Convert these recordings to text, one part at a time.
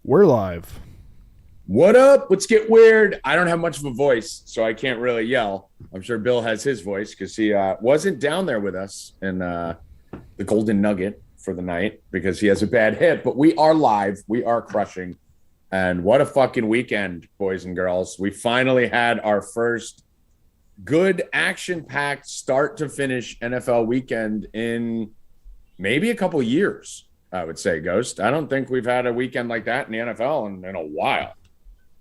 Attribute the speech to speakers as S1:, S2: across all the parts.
S1: We're live.
S2: What up? Let's get weird. I don't have much of a voice, so I can't really yell. I'm sure Bill has his voice because he wasn't down there with us in the Golden Nugget for the night because he has a bad hip. But we are live. We are crushing. And what a fucking weekend, boys and girls. We finally had our first good action-packed start to finish NFL weekend in maybe a couple years, I would say, Ghost. I don't think we've had a weekend like that in the NFL in a while.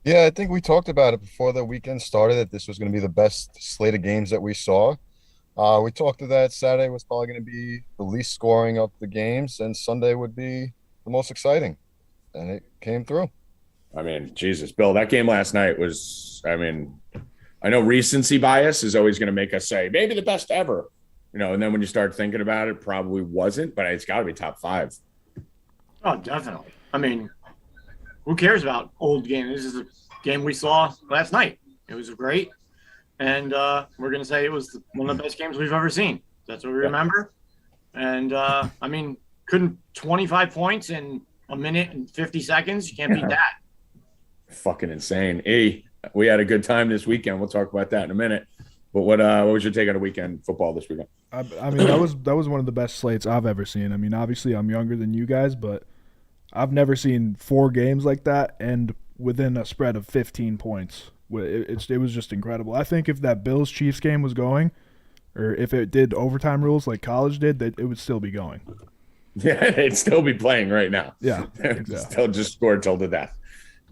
S3: Yeah, I think we talked about it before the weekend started that this was going to be the best slate of games that we saw. We talked to that Saturday was probably going to be the least scoring of the games, and Sunday would be the most exciting, and it came through.
S2: I mean, Jesus, Bill, that game last night was, I know recency bias is always going to make us say maybe the best ever, and then when you start thinking about it, probably wasn't, but it's got to be top five.
S4: Oh, definitely. I mean, who cares about old games? This is a game we saw last night. It was great. And we're going to say it was one of the best games we've ever seen. That's what we remember. And, couldn't 25 points in a minute and 50 seconds? You can't beat that.
S2: Fucking insane. Hey, we had a good time this weekend. We'll talk about that in a minute. But what was your take on the weekend football this weekend?
S1: That was one of the best slates I've ever seen. I mean, obviously I'm younger than you guys, but I've never seen 4 games like that and within a spread of 15 points. It was just incredible. I think if that Bills-Chiefs game was going, or if it did overtime rules like college did, that it would still be going.
S2: Yeah, it'd still be playing right now.
S1: Yeah,
S2: exactly. Still just scored till to death.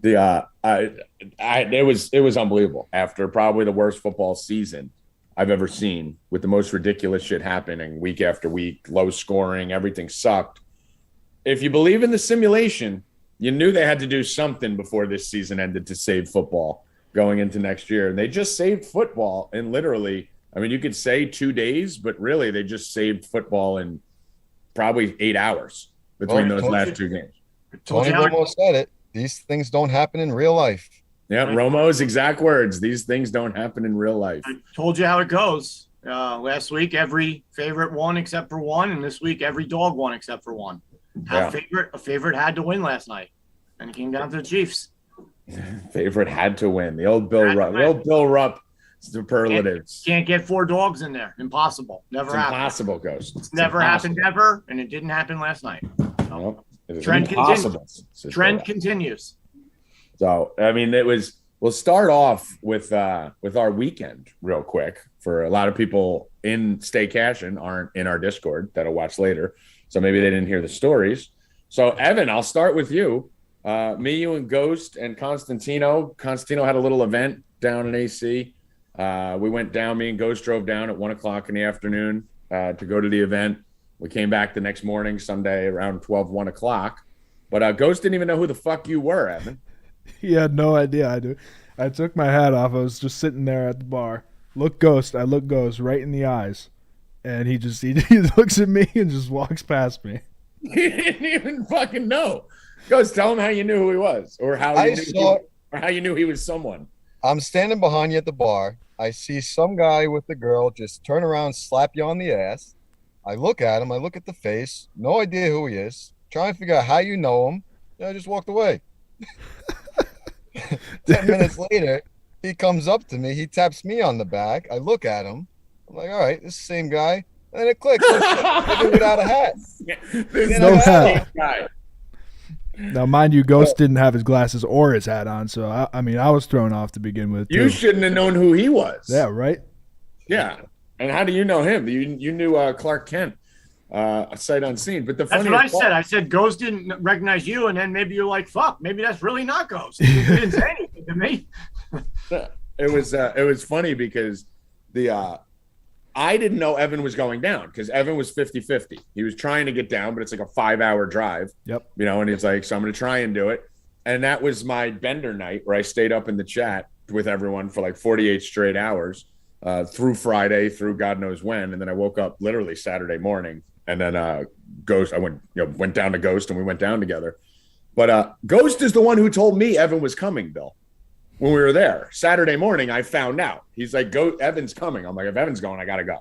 S2: It was unbelievable. After probably the worst football season I've ever seen, with the most ridiculous shit happening week after week, low scoring, everything sucked. If you believe in the simulation, you knew they had to do something before this season ended to save football going into next year. And they just saved football in literally, you could say 2 days, but really they just saved football in probably 8 hours between those last 2 games.
S3: Tony Romo said it. These things don't happen in real life.
S2: Yeah, Romo's exact words. These things don't happen in real life.
S4: I told you how it goes. Last week, every favorite won except for one, and this week, every dog won except for one. A favorite had to win last night, and it came down to the Chiefs.
S2: Favorite had to win. The old Bill Rupp superlatives.
S4: Can't get 4 dogs in there. Impossible. Never happened.
S2: Impossible, Ghost.
S4: It's never happened ever, and it didn't happen last night.
S2: Nope.
S4: Trend continues.
S2: So, we'll start off with our weekend real quick. For a lot of people in Stay Cashin aren't in our Discord that'll watch later. So maybe they didn't hear the stories. So, Evan, I'll start with you. Me, you, and Ghost and Constantino. Constantino had a little event down in AC. We went down. Me and Ghost drove down at 1 o'clock in the afternoon to go to the event. We came back the next morning, Sunday, around 1 o'clock. But Ghost didn't even know who the fuck you were, Evan.
S1: He had no idea. I took my hat off. I was just sitting there at the bar. I look Ghost right in the eyes. And he looks at me and just walks past me.
S2: He didn't even fucking know. Ghost, tell him how you knew who he was, or how you knew he was someone.
S3: I'm standing behind you at the bar. I see some guy with the girl just turn around, slap you on the ass. I look at him. I look at the face. No idea who he is. Trying to figure out how you know him. I just walked away. 10 minutes later, he comes up to me. He taps me on the back. I look at him. I'm like, all right, this is the same guy. And then it clicks. Without a hat.
S2: There's no hat. Guy.
S1: Now, mind you, Ghost didn't have his glasses or his hat on, so I was thrown off to begin with.
S2: You shouldn't have known who he was.
S1: Yeah, right?
S2: Yeah. And how do you know him? You knew Clark Kent, sight unseen. But
S4: that's what I said. I said Ghost didn't recognize you, and then maybe you're like, "Fuck, maybe that's really not Ghost." He didn't say anything to me.
S2: It was funny because I didn't know Evan was going down because Evan was 50-50. He was trying to get down, but it's like a 5-hour drive.
S1: Yep.
S2: And he's like, so I'm going to try and do it. And that was my bender night where I stayed up in the chat with everyone for like 48 straight hours. Through Friday, through God knows when, and then I woke up literally Saturday morning, and then Ghost. I went down to Ghost, and we went down together. But Ghost is the one who told me Evan was coming, Bill. When we were there Saturday morning, I found out. He's like, "Go, Evan's coming." I'm like, "If Evan's going, I gotta go."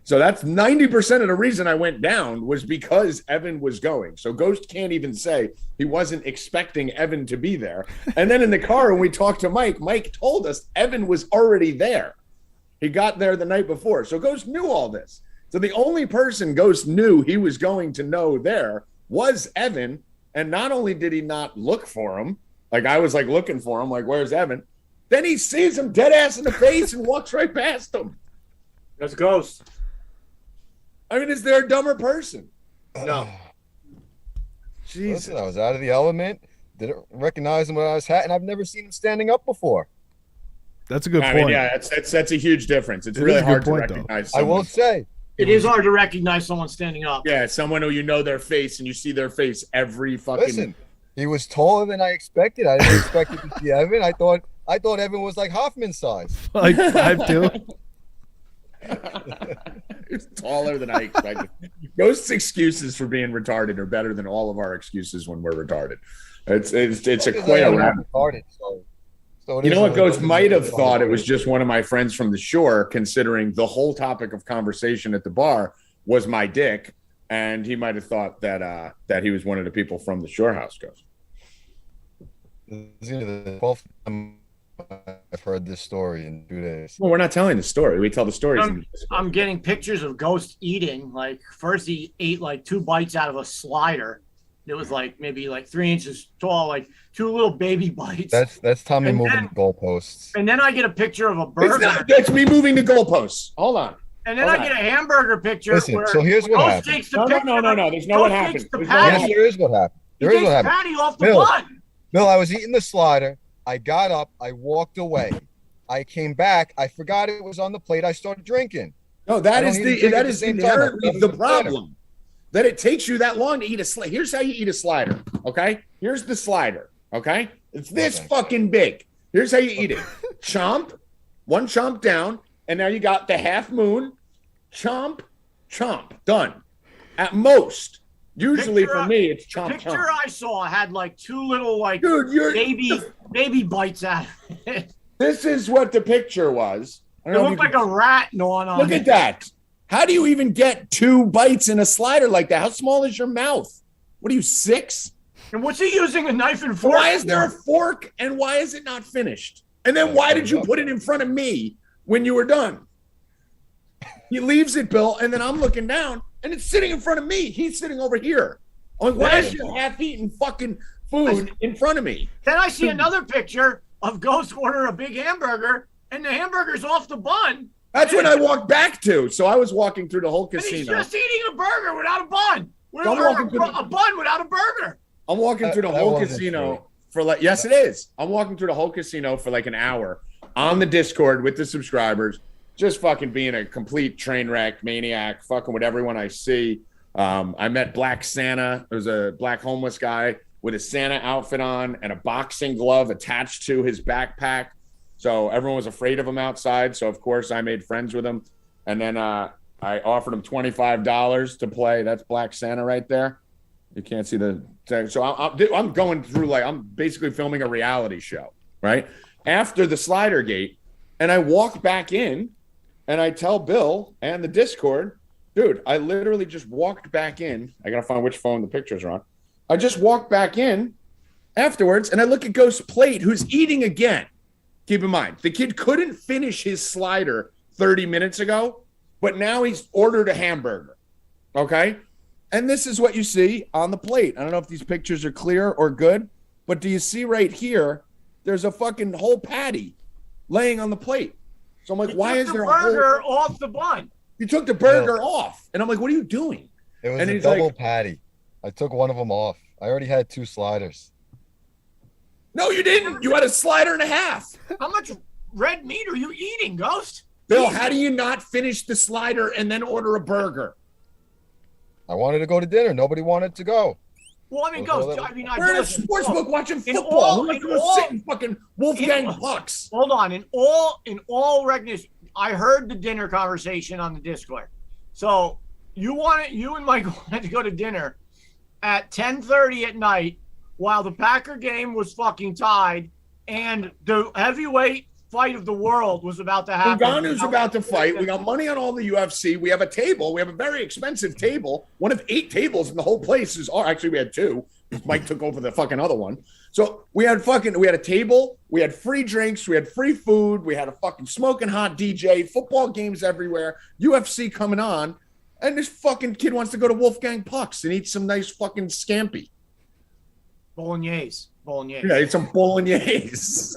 S2: So that's 90% of the reason I went down was because Evan was going. So Ghost can't even say he wasn't expecting Evan to be there. And then in the car, when we talked to Mike, Mike told us Evan was already there. He got there the night before. So Ghost knew all this. So the only person Ghost knew he was going to know there was Evan. And not only did he not look for him, like I was like looking for him, like, where's Evan? Then he sees him dead ass in the face and walks right past him.
S4: That's Ghost.
S2: I mean, is there a dumber person?
S4: No.
S2: Jesus.
S3: Listen, I was out of the element. Didn't recognize him when I was hat, and I've never seen him standing up before.
S1: That's a good
S2: I
S1: point.
S2: mean, yeah, that's a huge difference. It's
S1: It
S2: really
S1: is a good
S2: hard to
S1: point, though.
S2: recognize
S3: I
S2: someone.
S3: will say.
S4: It is hard to recognize someone standing up.
S2: Yeah, someone who you know their face and you see their face every fucking.
S3: Listen, he was taller than I expected. I didn't expect to see Evan. I thought Evan was like Hoffman size.
S1: Like 5'2".
S2: It's taller than I expected. Ghost's excuses for being retarded are better than all of our excuses when we're retarded. It's a quail rabbit.
S3: Retarded, so
S2: You know what Ghost might have thought? It was just one of my friends from the shore, considering the whole topic of conversation at the bar was my dick, and he might have thought that he was one of the people from the shore house. Ghost.
S3: This is the 12th time I've heard this story in 2 days.
S2: Well, we're not telling the story. We tell the stories.
S4: I'm getting pictures of Ghost eating. Like, first he ate like 2 bites out of a slider. It was like maybe like 3 inches tall, like 2 little baby bites.
S3: That's Tommy
S4: And
S3: moving
S4: then-
S3: the goalposts.
S4: And then I get a picture of a burger.
S2: That's me moving the goalposts. Hold on.
S4: And then
S2: Hold
S4: I
S2: on.
S4: get a hamburger picture.
S3: Listen,
S4: where
S3: so here's what
S4: Ghost
S3: happened.
S4: takes the
S2: No.
S4: picture.
S2: There's no what
S4: Ghost
S2: happened.
S4: takes the
S2: There's no
S4: patty.
S2: what
S3: Yes, there is what happened.
S4: He
S3: There is
S4: takes
S3: what happened.
S4: patty off the
S3: Bill.
S4: bun.
S3: Bill, I was eating the slider. I got up. I walked away. I came back. I forgot it was on the plate. I started drinking.
S2: No,
S3: I
S2: that
S3: don't
S2: is
S3: need to drink at the
S2: is
S3: same time.
S2: inherently
S3: That
S2: the
S3: was the slider.
S2: problem. That it takes you that long to eat a slider. Here's how you eat a slider. Okay, here's the slider. Okay, it's this
S3: Okay.
S2: fucking big. Here's how you eat it: chomp, one chomp down, and now you got the half moon. Chomp, chomp, done. At most, usually
S4: Picture
S2: for
S4: I-
S2: me, it's
S4: The
S2: chomp,
S4: picture
S2: chomp.
S4: I saw had like 2 little like
S2: Dude,
S4: baby bites out of it.
S2: this is what the picture was. I
S4: It
S2: don't know if
S4: looked
S2: you
S4: like
S2: can-
S4: a rat gnawing on
S2: Look
S4: it.
S2: at that. How do you even get 2 bites in a slider like that? How small is your mouth? What are you, 6?
S4: And what's he using a knife and fork?
S2: Why is there a fork and why is it not finished? And then why did you put it in front of me when you were done? He leaves it, Bill, and then I'm looking down and it's sitting in front of me. He's sitting over here. I'm like, why is your half-eaten fucking food in front of me?
S4: Then I see another picture of Ghost order a big hamburger, and the hamburger's off the bun.
S2: That's when I walked back to. So I was walking through the whole
S4: And he's
S2: casino.
S4: just eating a burger without a bun.
S2: I'm walking through
S4: A bun without a burger.
S2: I'm walking through the
S3: That
S2: whole
S3: wasn't
S2: casino
S3: true.
S2: for like, yes, it is. I'm walking through the whole casino for like an hour on the Discord with the subscribers, just fucking being a complete train wreck, maniac, fucking with everyone I see. I met Black Santa. There's a black homeless guy with a Santa outfit on and a boxing glove attached to his backpack. So everyone was afraid of him outside. So, of course, I made friends with him. And then I offered him $25 to play. That's Black Santa right there. You can't see the – so I'm going through like – I'm basically filming a reality show, right? After the Slider Gate, and I walk back in, and I tell Bill and the Discord, dude, I literally just walked back in. I got to find which phone the pictures are on. I just walked back in afterwards, and I look at Ghost's plate, who's eating again. Keep in mind, the kid couldn't finish his slider 30 minutes ago, but now he's ordered a hamburger, okay? And this is what you see on the plate. I don't know if these pictures are clear or good, but do you see right here, there's a fucking whole patty laying on the plate. So I'm like, why is there a
S4: burger
S2: whole...
S4: off the bun?
S2: You took the burger off. And I'm like, what are you doing?
S3: It was
S2: And
S3: a
S2: he's
S3: double
S2: like-
S3: patty. I took one of them off. I already had 2 sliders.
S2: No, you didn't. You had a slider and a half.
S4: How much red meat are you eating, Ghost?
S2: Bill, how do you not finish the slider and then order a burger?
S3: I wanted to go to dinner. Nobody wanted to go.
S4: Well, I mean,
S3: Well,
S4: Ghost,
S3: that-
S4: I mean, I
S2: We're in a
S4: listen,
S2: sports
S4: look,
S2: book watching
S4: in
S2: football.
S4: all-
S2: Who wants
S4: in
S2: to go
S4: all-
S2: sit in fucking Wolfgang
S4: in-
S2: Pucks?
S4: Hold on. In all recognition, I heard the dinner conversation on the Discord. So you and Michael wanted to go to dinner at 10:30 at night while the Packer game was fucking tied, and the heavyweight fight of the world was about to happen.
S2: Ngannou's about to fight. We got money on all the UFC. We have a table. We have a very expensive table. One of 8 tables in the whole place is. Oh, actually, we had 2. Mike took over the fucking other one. So we had a table. We had free drinks. We had free food. We had a fucking smoking hot DJ. Football games everywhere. UFC coming on, and this fucking kid wants to go to Wolfgang Puck's and eat some nice fucking scampi.
S4: Bolognese.
S2: Yeah, eat some bolognese.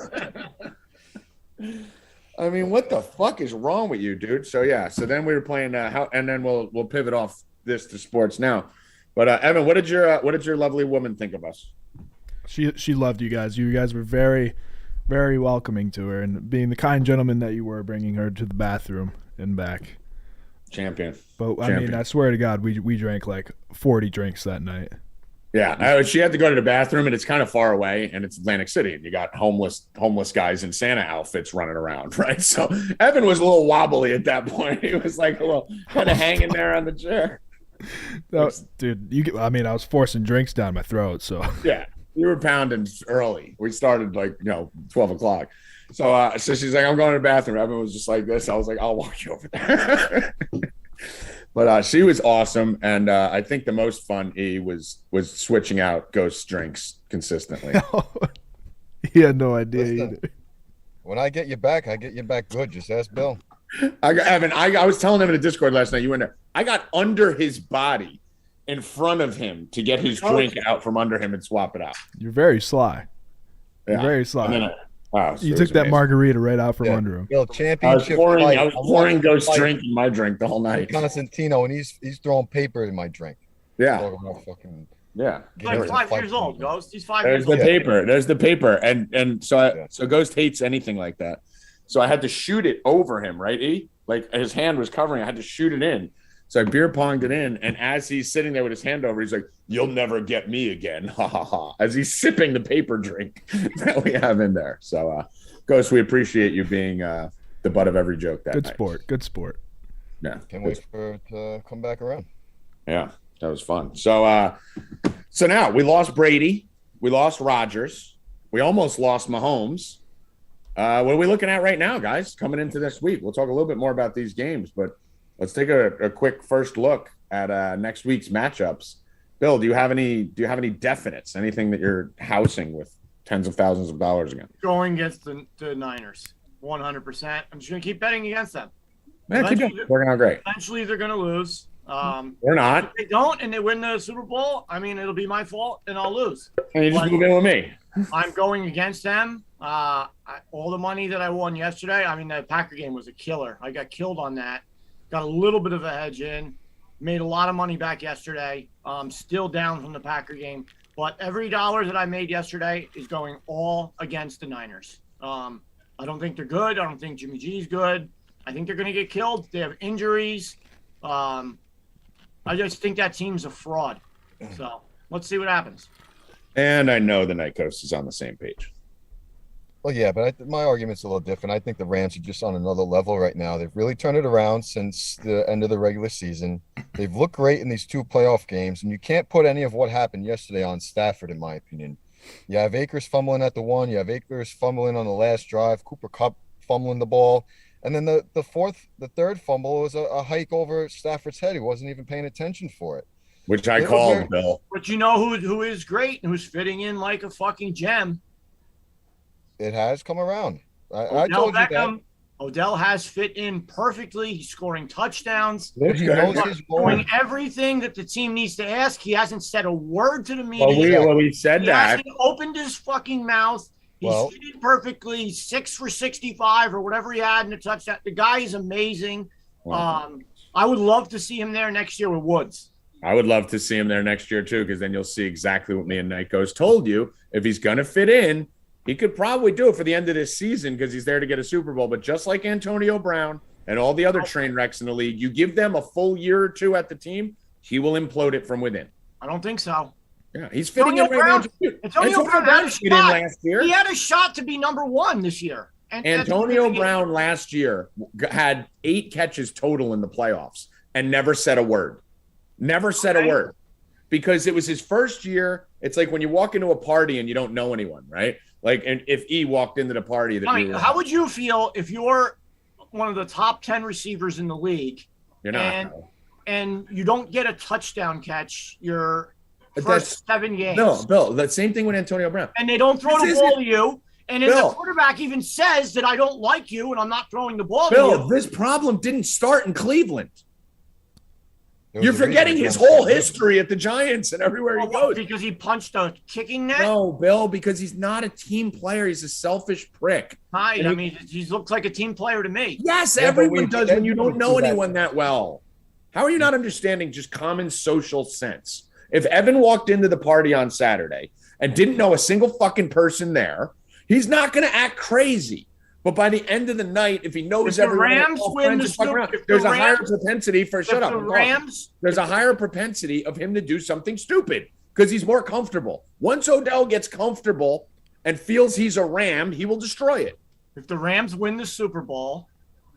S2: I mean, what the fuck is wrong with you, dude? So yeah, so then we were playing and then we'll pivot off this to sports now. But Evan, what did your lovely woman think of us?
S1: She loved you guys. You guys were very, very welcoming to her, and being the kind gentleman that you were, bringing her to the bathroom and back.
S2: Champion.
S1: But I mean, I swear to God, we drank like 40 drinks that night.
S2: Yeah, she had to go to the bathroom, and it's kind of far away, and it's Atlantic City, and you got homeless guys in Santa outfits running around, right? So Evan was a little wobbly at that point. He was like a little kind of hanging there on the chair.
S1: Dude, I was forcing drinks down my throat, so.
S2: Yeah, we were pounding early. We started 12 o'clock. So she's like, I'm going to the bathroom. Evan was just like this. I was like, I'll walk you over there. But she was awesome, and I think the most fun was switching out Ghost's drinks consistently.
S1: He had no idea either.
S3: When I get you back, I get you back good. Just ask Bill.
S2: I was telling him in the Discord last night, you were in there. I got under his body in front of him to get his drink out from under him and swap it out.
S1: You're very sly. You're very sly. You took that margarita right out from under him.
S3: Bill, championship.
S2: I was pouring Ghost's drink in my drink the whole night.
S3: Constantino, and he's throwing paper in my drink.
S2: Yeah.
S4: Yeah. He's like 5 years old, Ghost. He's 5
S2: years old. There's the paper. And so Ghost hates anything like that. So I had to shoot it over him, right, E? Like his hand was covering. I had to shoot it in. So I beer ponged it in. And as he's sitting there with his hand over, he's like, "You'll never get me again." Ha ha ha. As he's sipping the paper drink that we have in there. So, Ghost, we appreciate you being the butt of every joke that night.
S1: Good sport.
S3: Yeah. Can't wait for it to come back around.
S2: Yeah, that was fun. So, so now we lost Brady. We lost Rodgers. We almost lost Mahomes. What are we looking at right now, guys? Coming into this week, we'll talk a little bit more about these games, but let's take a quick first look at next week's matchups. Bill, do you have any definites? Anything that you're housing with tens of thousands of dollars again?
S4: Going against the Niners, 100%. I'm just going to keep betting against them.
S2: Man, working out great.
S4: Eventually, they're going to lose.
S2: We're not.
S4: If they don't, and they win the Super Bowl, it'll be my fault, and I'll lose.
S2: And you just move in with me.
S4: I'm going against them. All the money that I won yesterday, the Packer game was a killer. I got killed on that. Got a little bit of a hedge in. Made a lot of money back yesterday. Still down from the Packer game. But every dollar that I made yesterday is going all against the Niners. I don't think they're good. I don't think Jimmy G's good. I think they're going to get killed. They have injuries. I just think that team's a fraud. So let's see what happens.
S2: And I know the Night Coast is on the same page.
S3: Well, yeah, but my argument's a little different. I think the Rams are just on another level right now. They've really turned it around since the end of the regular season. They've looked great in these 2 playoff games, and you can't put any of what happened yesterday on Stafford, in my opinion. You have Akers fumbling at the 1. You have Akers fumbling on the last drive. Cooper Kupp fumbling the ball. And then the third fumble was a hike over Stafford's head. He wasn't even paying attention for it.
S2: Which I called, Bill.
S4: But you know who is great and who's fitting in like a fucking gem?
S3: It has come around. I told you that.
S4: Odell has fit in perfectly. He's scoring touchdowns.
S3: He knows his
S4: doing everything that the team needs to ask. He hasn't said a word to the media.
S2: Well, we said that.
S4: He hasn't opened his fucking mouth. He's fitted perfectly. 6 for 65 or whatever he had in the touchdown. The guy is amazing. Wow. I would love to see him there next year with Woods.
S2: I would love to see him there next year too, because then you'll see exactly what me and Night Ghost told you. If he's going to fit in, he could probably do it for the end of this season because he's there to get a Super Bowl. But just like Antonio Brown and all the other train wrecks in the league, you give them a full year or 2 at the team, he will implode it from within.
S4: I don't think so.
S2: Yeah, he's fitting in right now.
S4: Antonio Brown had a shot. Last year. He had a shot to be number 1 this year. And
S2: Antonio Brown last year had 8 catches total in the playoffs and never said a word. Never said a word. Because it was his first year. It's like when you walk into a party and you don't know anyone, right? Like, and if E walked into the party that
S4: Tommy, how would you feel if you're one of the top 10 receivers in the league
S2: you're not,
S4: and you don't get a touchdown catch your
S2: But
S4: first 7 games?
S2: No, Bill, the same thing with Antonio Brown.
S4: And they don't throw the ball to you. And then
S2: Bill,
S4: the quarterback even says that I don't like you and I'm not throwing the ball
S2: Bill,
S4: to you.
S2: this problem didn't start in Cleveland. You're forgetting his whole history at the Giants and everywhere he goes.
S4: Because he punched a kicking net?
S2: No, Bill, because he's not a team player. He's a selfish prick.
S4: I mean, he looks like a team player to me.
S2: Yes,
S3: Yeah,
S2: everyone does when you don't know
S3: that.
S2: anyone that well. How are you not understanding just common social sense? If Evan walked into the party on Saturday and didn't know a single fucking person there, he's not going to act crazy. But by the end of the night, if he knows everyone, there's a higher propensity for there's a higher propensity of him to do something stupid because he's more comfortable. Once Odell gets comfortable and feels he's a Ram, he will destroy it.
S4: If the Rams win the Super Bowl,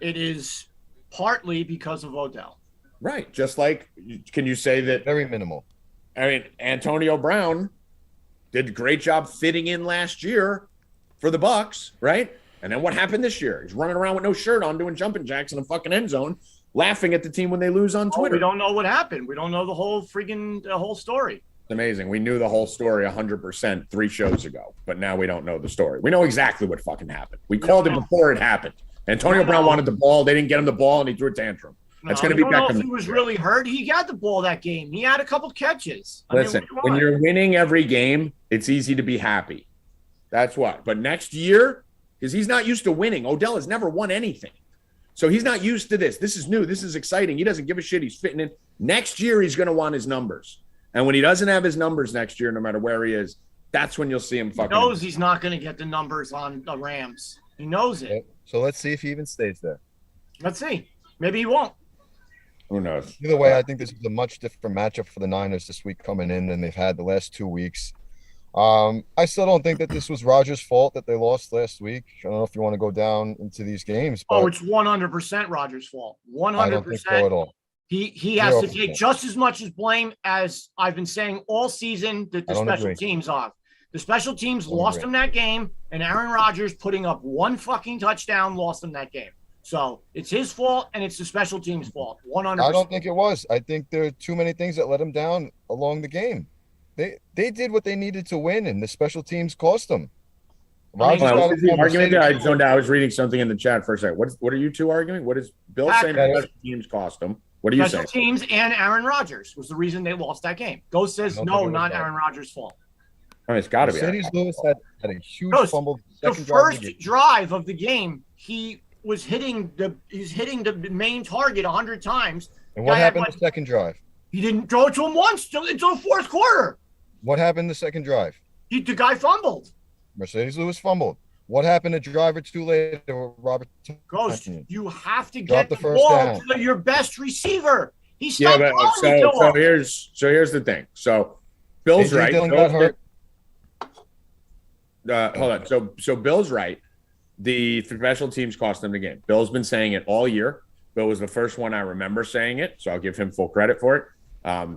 S4: it is partly because of Odell.
S2: Right. Just like, can you say that?
S3: Very minimal.
S2: I mean, Antonio Brown did a great job fitting in last year for the Bucs, right? And then what happened this year? He's running around with no shirt on doing jumping jacks in the fucking end zone, laughing at the team when they lose on Twitter.
S4: We don't know what happened. We don't know the whole story.
S2: It's amazing. We knew the whole story 100% 3 shows ago, but now we don't know the story. We know exactly what fucking happened. We called it before it happened. Antonio Brown wanted the ball. They didn't get him the ball, and he threw a tantrum. That's going to be Beckham.
S4: I don't know if he was really hurt. He got the ball that game. He had a couple catches.
S2: Listen, when you're winning every game, it's easy to be happy. That's what. But next year, because he's not used to winning. Odell has never won anything. So he's not used to this. This is new. This is exciting. He doesn't give a shit. He's fitting in. Next year, he's going to want his numbers. And when he doesn't have his numbers next year, no matter where he is, that's when you'll see him fucking.
S4: He knows he's not going to get the numbers on the Rams. He knows it.
S3: Okay. So let's see if he even stays there.
S4: Let's see. Maybe he won't.
S2: Who knows?
S3: Either way, I think this is a much different matchup for the Niners this week coming in than they've had the last 2 weeks. I still don't think that this was Rodgers' fault that they lost last week. I don't know if you want to go down into these games. But
S4: it's 100% Rodgers' fault. 100%.
S3: I don't think so at all.
S4: He has to take just as much as blame as I've been saying all season that the special teams are. The special teams lost him that game, and Aaron Rodgers putting up one fucking touchdown lost him that game. So it's his fault, and it's the special teams' fault. 100%.
S3: I don't think it was. I think there are too many things that let him down along the game. They did what they needed to win, and the special teams cost them.
S2: What is the argument there? I zoned out. I was reading something in the chat for a second. What are you two arguing? What is Bill saying? Special teams cost them. What are you saying?
S4: Special teams and Aaron Rodgers was the reason they lost that game. Ghost says no, not Aaron Rodgers' fault.
S2: I mean, it's got to be.
S3: Mercedes Lewis had a huge fumble.
S4: The first drive of the game, he was hitting the main target 100 times.
S3: And what happened the second drive?
S4: He didn't throw it to him once until the fourth quarter.
S3: What happened the second drive?
S4: The guy fumbled.
S3: Mercedes Lewis fumbled. What happened a drive or two later? Robert
S4: Ghost, you have to get the ball to your best receiver. He stopped
S2: so here's the thing. So Bill's right.
S3: Got hurt.
S2: Hold on. So Bill's right. The special teams cost them the game. Bill's been saying it all year. Bill was the first one I remember saying it, so I'll give him full credit for it.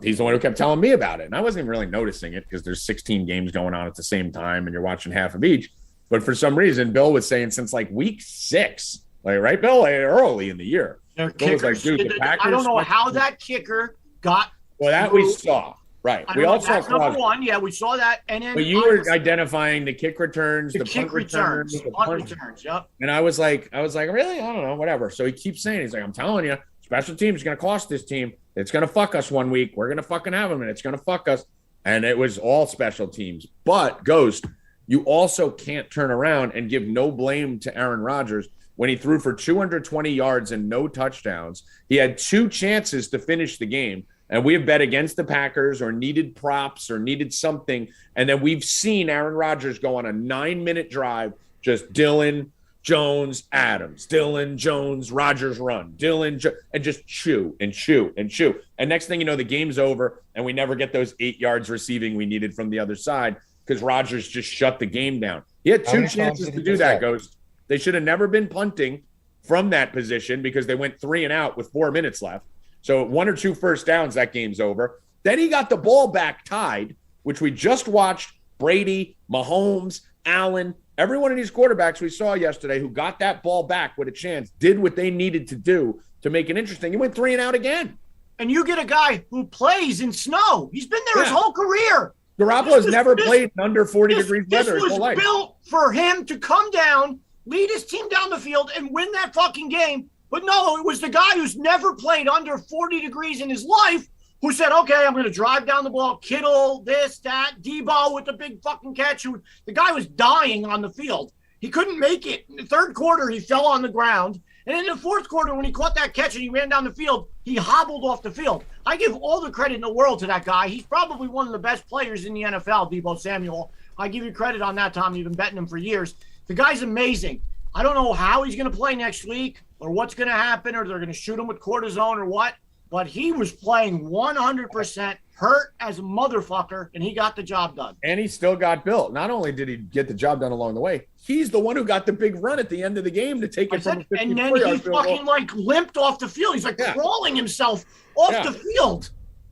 S2: He's the one who kept telling me about it, and I wasn't even really noticing it because there's 16 games going on at the same time, and you're watching half of each. But for some reason, Bill was saying since like week 6, right, Bill, early in the year. Bill was like, dude, the Packers.
S4: I don't know how that kicker got.
S2: Well, that we saw. Right. We all saw
S4: number one. Yeah, we saw that. And then
S2: but you were identifying the kick returns, the
S4: kick
S2: punt returns, the
S4: punt returns. Yep.
S2: And I was like, really? I don't know, whatever. So he keeps saying, he's like, I'm telling you, special teams is going to cost this team. It's going to fuck us one week. We're going to fucking have them, and it's going to fuck us. And it was all special teams. But, Ghost, you also can't turn around and give no blame to Aaron Rodgers when he threw for 220 yards and no touchdowns. He had 2 chances to finish the game. And we have bet against the Packers or needed props or needed something. And then we've seen Aaron Rodgers go on a 9-minute drive, just Dillon, Jones, Adams, Dillon, Jones, Rodgers run, and just chew and chew and chew. And next thing you know, the game's over and we never get those 8 yards receiving we needed from the other side because Rodgers just shut the game down. He had 2 chances to do that, Ghost. They should have never been punting from that position because they went 3 and out with 4 minutes left. So 1 or 2 first downs, that game's over. Then he got the ball back tied, which we just watched Brady, Mahomes, Allen, every one of these quarterbacks we saw yesterday who got that ball back with a chance did what they needed to do to make it interesting. He went 3 and out again.
S4: And you get a guy who plays in snow. He's been there his whole career.
S2: Garoppolo's never played in under 40 degrees weather his whole life.
S4: This was built for him to come down, lead his team down the field, and win that fucking game. But no, it was the guy who's never played under 40 degrees in his life who said, okay, I'm going to drive down the ball. Kittle, this, that, Debo with the big fucking catch. The guy was dying on the field. He couldn't make it. In the third quarter, he fell on the ground. And in the fourth quarter, when he caught that catch and he ran down the field, he hobbled off the field. I give all the credit in the world to that guy. He's probably one of the best players in the NFL, Debo Samuel. I give you credit on that, Tom. You've been betting him for years. The guy's amazing. I don't know how he's going to play next week or what's going to happen, or they're going to shoot him with cortisone or what. But he was playing 100% hurt as a motherfucker, and he got the job done.
S2: And he still got built. Not only did he get the job done along the way, he's the one who got the big run at the end of the game to take it from 54
S4: and then he fucking like limped off the field. He's like crawling himself off the field.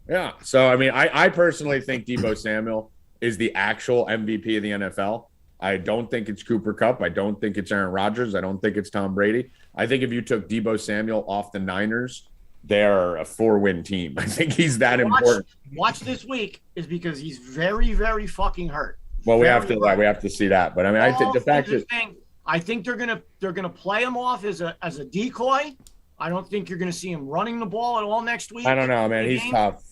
S2: Yeah. So, I mean, I personally think Debo Samuel is the actual MVP of the NFL. I don't think it's Cooper Kupp. I don't think it's Aaron Rodgers. I don't think it's Tom Brady. I think if you took Debo Samuel off the Niners, they're a 4-win team. I think he's that important.
S4: Watch this week is because he's very, very fucking hurt.
S2: Well, we have to see that. But I mean, I think the fact is,
S4: I think they're gonna play him off as a decoy. I don't think you're gonna see him running the ball at all next week.
S2: I don't know, man. He's tough.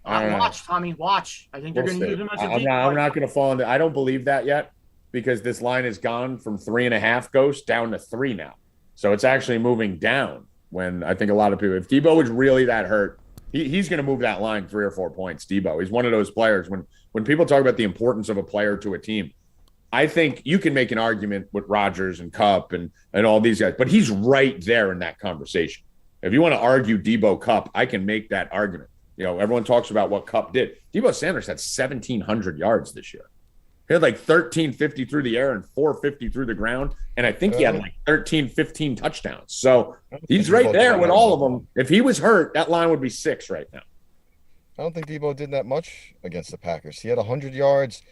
S4: Watch, Tommy. Watch. I think they're gonna use him as a decoy.
S2: I'm not gonna fall into. I don't believe that yet because this line has gone from 3.5 ghosts down to 3 now. So it's actually moving down. When I think a lot of people, if Debo is really that hurt, he's going to move that line 3 or 4 points. Debo, he's one of those players. When people talk about the importance of a player to a team, I think you can make an argument with Rodgers and Kupp and all these guys, but he's right there in that conversation. If you want to argue Debo Kupp, I can make that argument. You know, everyone talks about what Kupp did. Debo Sanders had 1,700 yards this year. He had like 1,350 through the air and 450 through the ground. And I think he had like 15 touchdowns. So he's right there with all of them. If he was hurt, that line would be 6 right now.
S3: I don't think Debo did that much against the Packers. He had 100 yards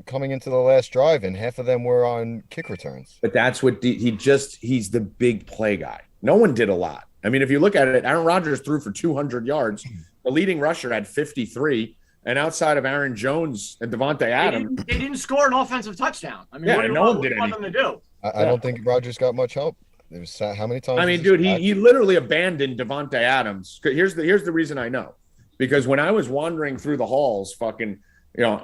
S3: coming into the last drive, and half of them were on kick returns.
S2: But that's what he's the big play guy. No one did a lot. I mean, if you look at it, Aaron Rodgers threw for 200 yards. The leading rusher had 53. And outside of Aaron Jones and Devontae Adams,
S4: they didn't score an offensive touchdown. I mean,
S2: no one did
S4: anything. Them to do?
S3: I don't think Rodgers got much help. It was how many times?
S2: I mean, dude, he literally abandoned Devontae Adams. Here's the reason I know, because when I was wandering through the halls, fucking,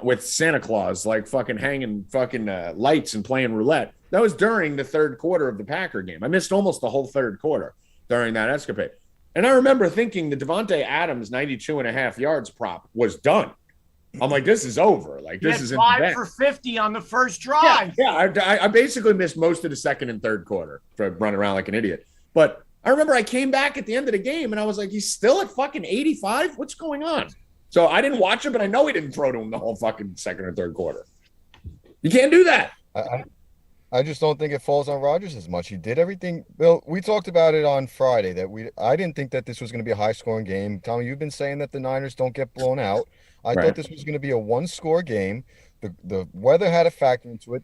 S2: with Santa Claus, like fucking hanging fucking lights and playing roulette, that was during the third quarter of the Packer game. I missed almost the whole third quarter during that escapade. And I remember thinking the Devontae Adams 92.5 yards prop was done. I'm like, this is over. Like, this is
S4: 5 for 50 on the first drive.
S2: Yeah, I basically missed most of the second and third quarter for running around like an idiot. But I remember I came back at the end of the game and I was like, he's still at fucking 85? What's going on? So I didn't watch it, but I know he didn't throw to him the whole fucking second or third quarter. You can't do that.
S3: I just don't think it falls on Rodgers as much. He did everything. Bill, we talked about it on Friday I didn't think that this was going to be a high-scoring game. Tommy, you've been saying that the Niners don't get blown out. I thought this was going to be a 1-score game. The weather had a factor into it.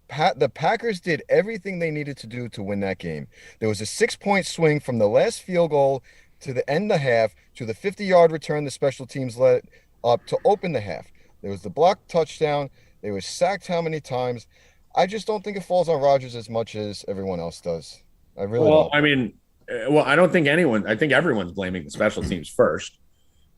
S3: The Packers did everything they needed to do to win that game. There was a 6-point swing from the last field goal to the end of the half to the 50-yard return the special teams let up to open the half. There was the blocked touchdown. They were sacked how many times? I just don't think it falls on Rodgers as much as everyone else does. I really don't.
S2: I mean, I don't think anyone – I think everyone's blaming the special teams first.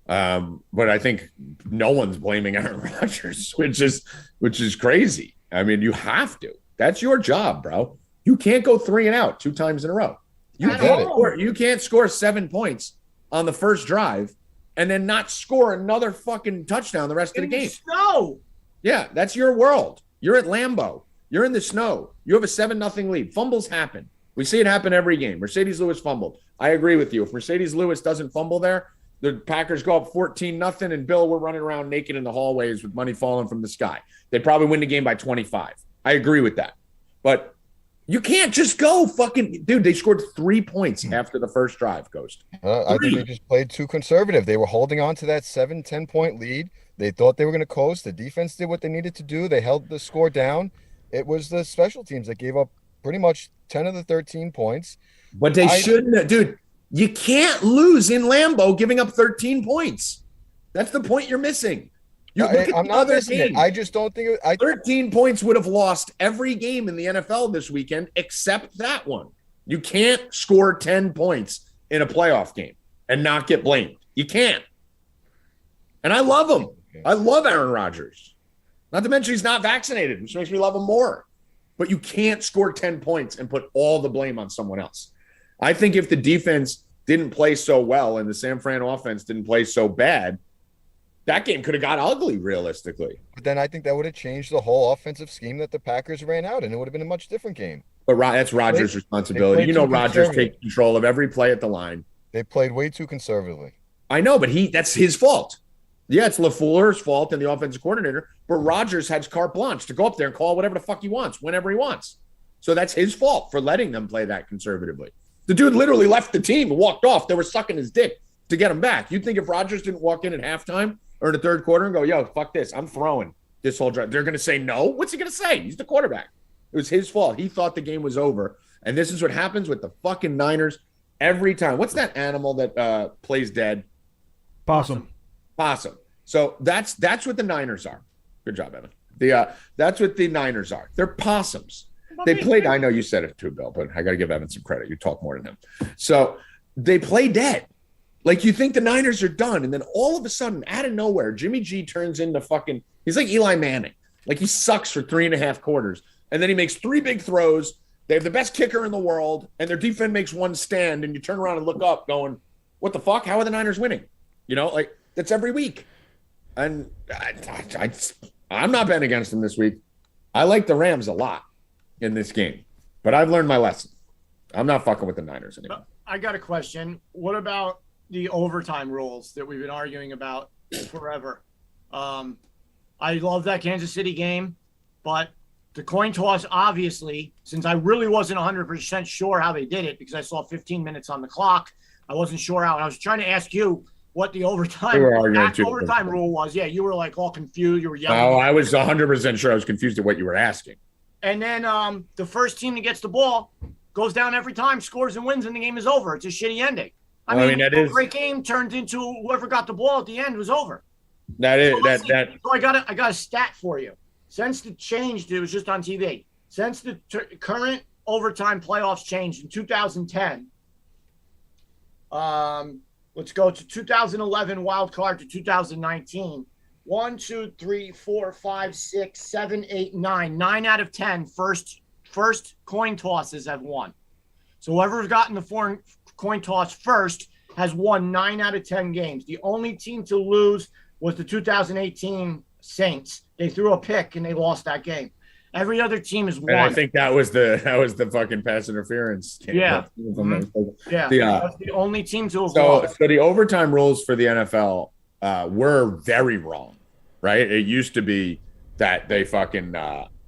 S2: But I think no one's blaming Aaron Rodgers, which is crazy. I mean, you have to. That's your job, bro. You can't go 3 and out 2 times in a row. You can't score 7 points on the first drive and then not score another fucking touchdown the rest of the game.
S4: Snow.
S2: Yeah, that's your world. You're at Lambeau. You're in the snow. You have a 7-0 lead. Fumbles happen. We see it happen every game. Mercedes Lewis fumbled. I agree with you. If Mercedes Lewis doesn't fumble there, the Packers go up 14-0, and Bill, we're running around naked in the hallways with money falling from the sky. They probably win the game by 25. I agree with that. But you can't just go fucking – dude, they scored 3 points after the first drive, Ghost.
S3: I think they just played too conservative. They were holding on to that 7-10 point lead. They thought they were going to coast. The defense did what they needed to do. They held the score down. It was the special teams that gave up pretty much 10 of the 13 points.
S2: But they shouldn't, dude. You can't lose in Lambeau giving up 13 points. That's the point you're missing.
S3: I'm not missing it. I just don't think
S2: 13 points would have lost every game in the NFL this weekend except that one. You can't score 10 points in a playoff game and not get blamed. You can't. And I love him. I love Aaron Rodgers. Not to mention he's not vaccinated, which makes me love him more. But you can't score 10 points and put all the blame on someone else. I think if the defense didn't play so well and the San Fran offense didn't play so bad, that game could have got ugly realistically.
S3: But then I think that would have changed the whole offensive scheme that the Packers ran out, and it would have been a much different game.
S2: But that's Rodgers' responsibility. You know, Rodgers takes control of every play at the line.
S3: They played way too conservatively.
S2: I know, but that's his fault. Yeah, it's LaFleur's fault and the offensive coordinator, but Rodgers has carte blanche to go up there and call whatever the fuck he wants, whenever he wants. So that's his fault for letting them play that conservatively. The dude literally left the team and walked off. They were sucking his dick to get him back. You'd think if Rodgers didn't walk in at halftime or in the third quarter and go, yo, fuck this, I'm throwing this whole drive, they're going to say no? What's he going to say? He's the quarterback. It was his fault. He thought the game was over. And this is what happens with the fucking Niners every time. What's that animal that plays dead?
S1: Possum.
S2: So that's what the Niners are. Good job, Evan. That's what the Niners are. They're possums. They played. I know you said it too, Bill, but I got to give Evan some credit. You talk more than him. So they play dead. Like you think the Niners are done, and then all of a sudden, out of nowhere, Jimmy G turns into fucking. He's like Eli Manning. Like he sucks for 3.5 quarters, and then he makes 3 big throws. They have the best kicker in the world, and their defense makes one stand, and you turn around and look up, going, "What the fuck? How are the Niners winning?" You know, like that's every week. And I'm not betting against them this week. I like the Rams a lot in this game, but I've learned my lesson. I'm not fucking with the Niners anymore.
S4: I got a question. What about the overtime rules that we've been arguing about forever? I love that Kansas City game, but the coin toss, obviously, since I really wasn't 100% sure how they did it because I saw 15 minutes on the clock, I wasn't sure how. And I was trying to ask you what the overtime rule was. Yeah, you were like all confused. You were yelling.
S2: Oh, I was 100% sure. I was confused at what you were asking.
S4: And then the first team that gets the ball goes down every time, scores and wins, and the game is over. It's a shitty ending. I mean that is a great game turned into whoever got the ball at the end was over.
S2: That is
S4: So I got a stat for you. Since it changed, it was just on TV. Since the current overtime playoffs changed in 2010. Let's go to 2011 wild card to 2019. 1, 2, 3, 4, 5, 6, 7, 8, 9. 9 out of 10 first coin tosses have won. So whoever's gotten the foreign coin toss first has won 9 out of 10 games. The only team to lose was the 2018 Saints. They threw a pick and they lost that game. Every other team has won.
S2: And I think that was the fucking pass interference game.
S4: Yeah. That's the only team to have won.
S2: So the overtime rules for the NFL were very wrong, right? It used to be that they fucking,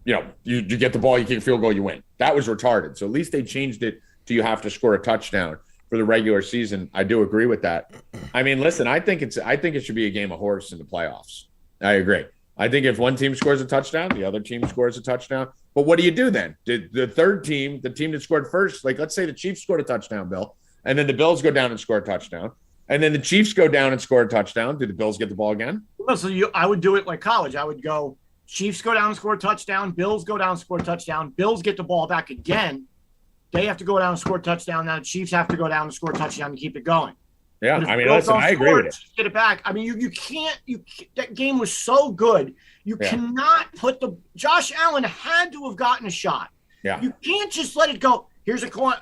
S2: you get the ball, you kick a field goal, you win. That was retarded. So at least they changed it to you have to score a touchdown for the regular season. I do agree with that. I mean, listen, I think it should be a game of horse in the playoffs. I agree. I think if one team scores a touchdown, the other team scores a touchdown. But what do you do then? Did the third team, the team that scored first, like let's say the Chiefs scored a touchdown, Bill, and then the Bills go down and score a touchdown, and then the Chiefs go down and score a touchdown. Do the Bills get the ball again?
S4: Well, so I would do it like college. I would go Chiefs go down and score a touchdown. Bills go down and score a touchdown. Bills get the ball back again. They have to go down and score a touchdown. Now the Chiefs have to go down and score a touchdown to keep it going.
S2: Yeah, I mean, listen, I agree with it.
S4: Get it back. I mean, you can't. That game was so good. You cannot put the. Josh Allen had to have gotten a shot.
S2: Yeah.
S4: You can't just let it go. Here's a coin.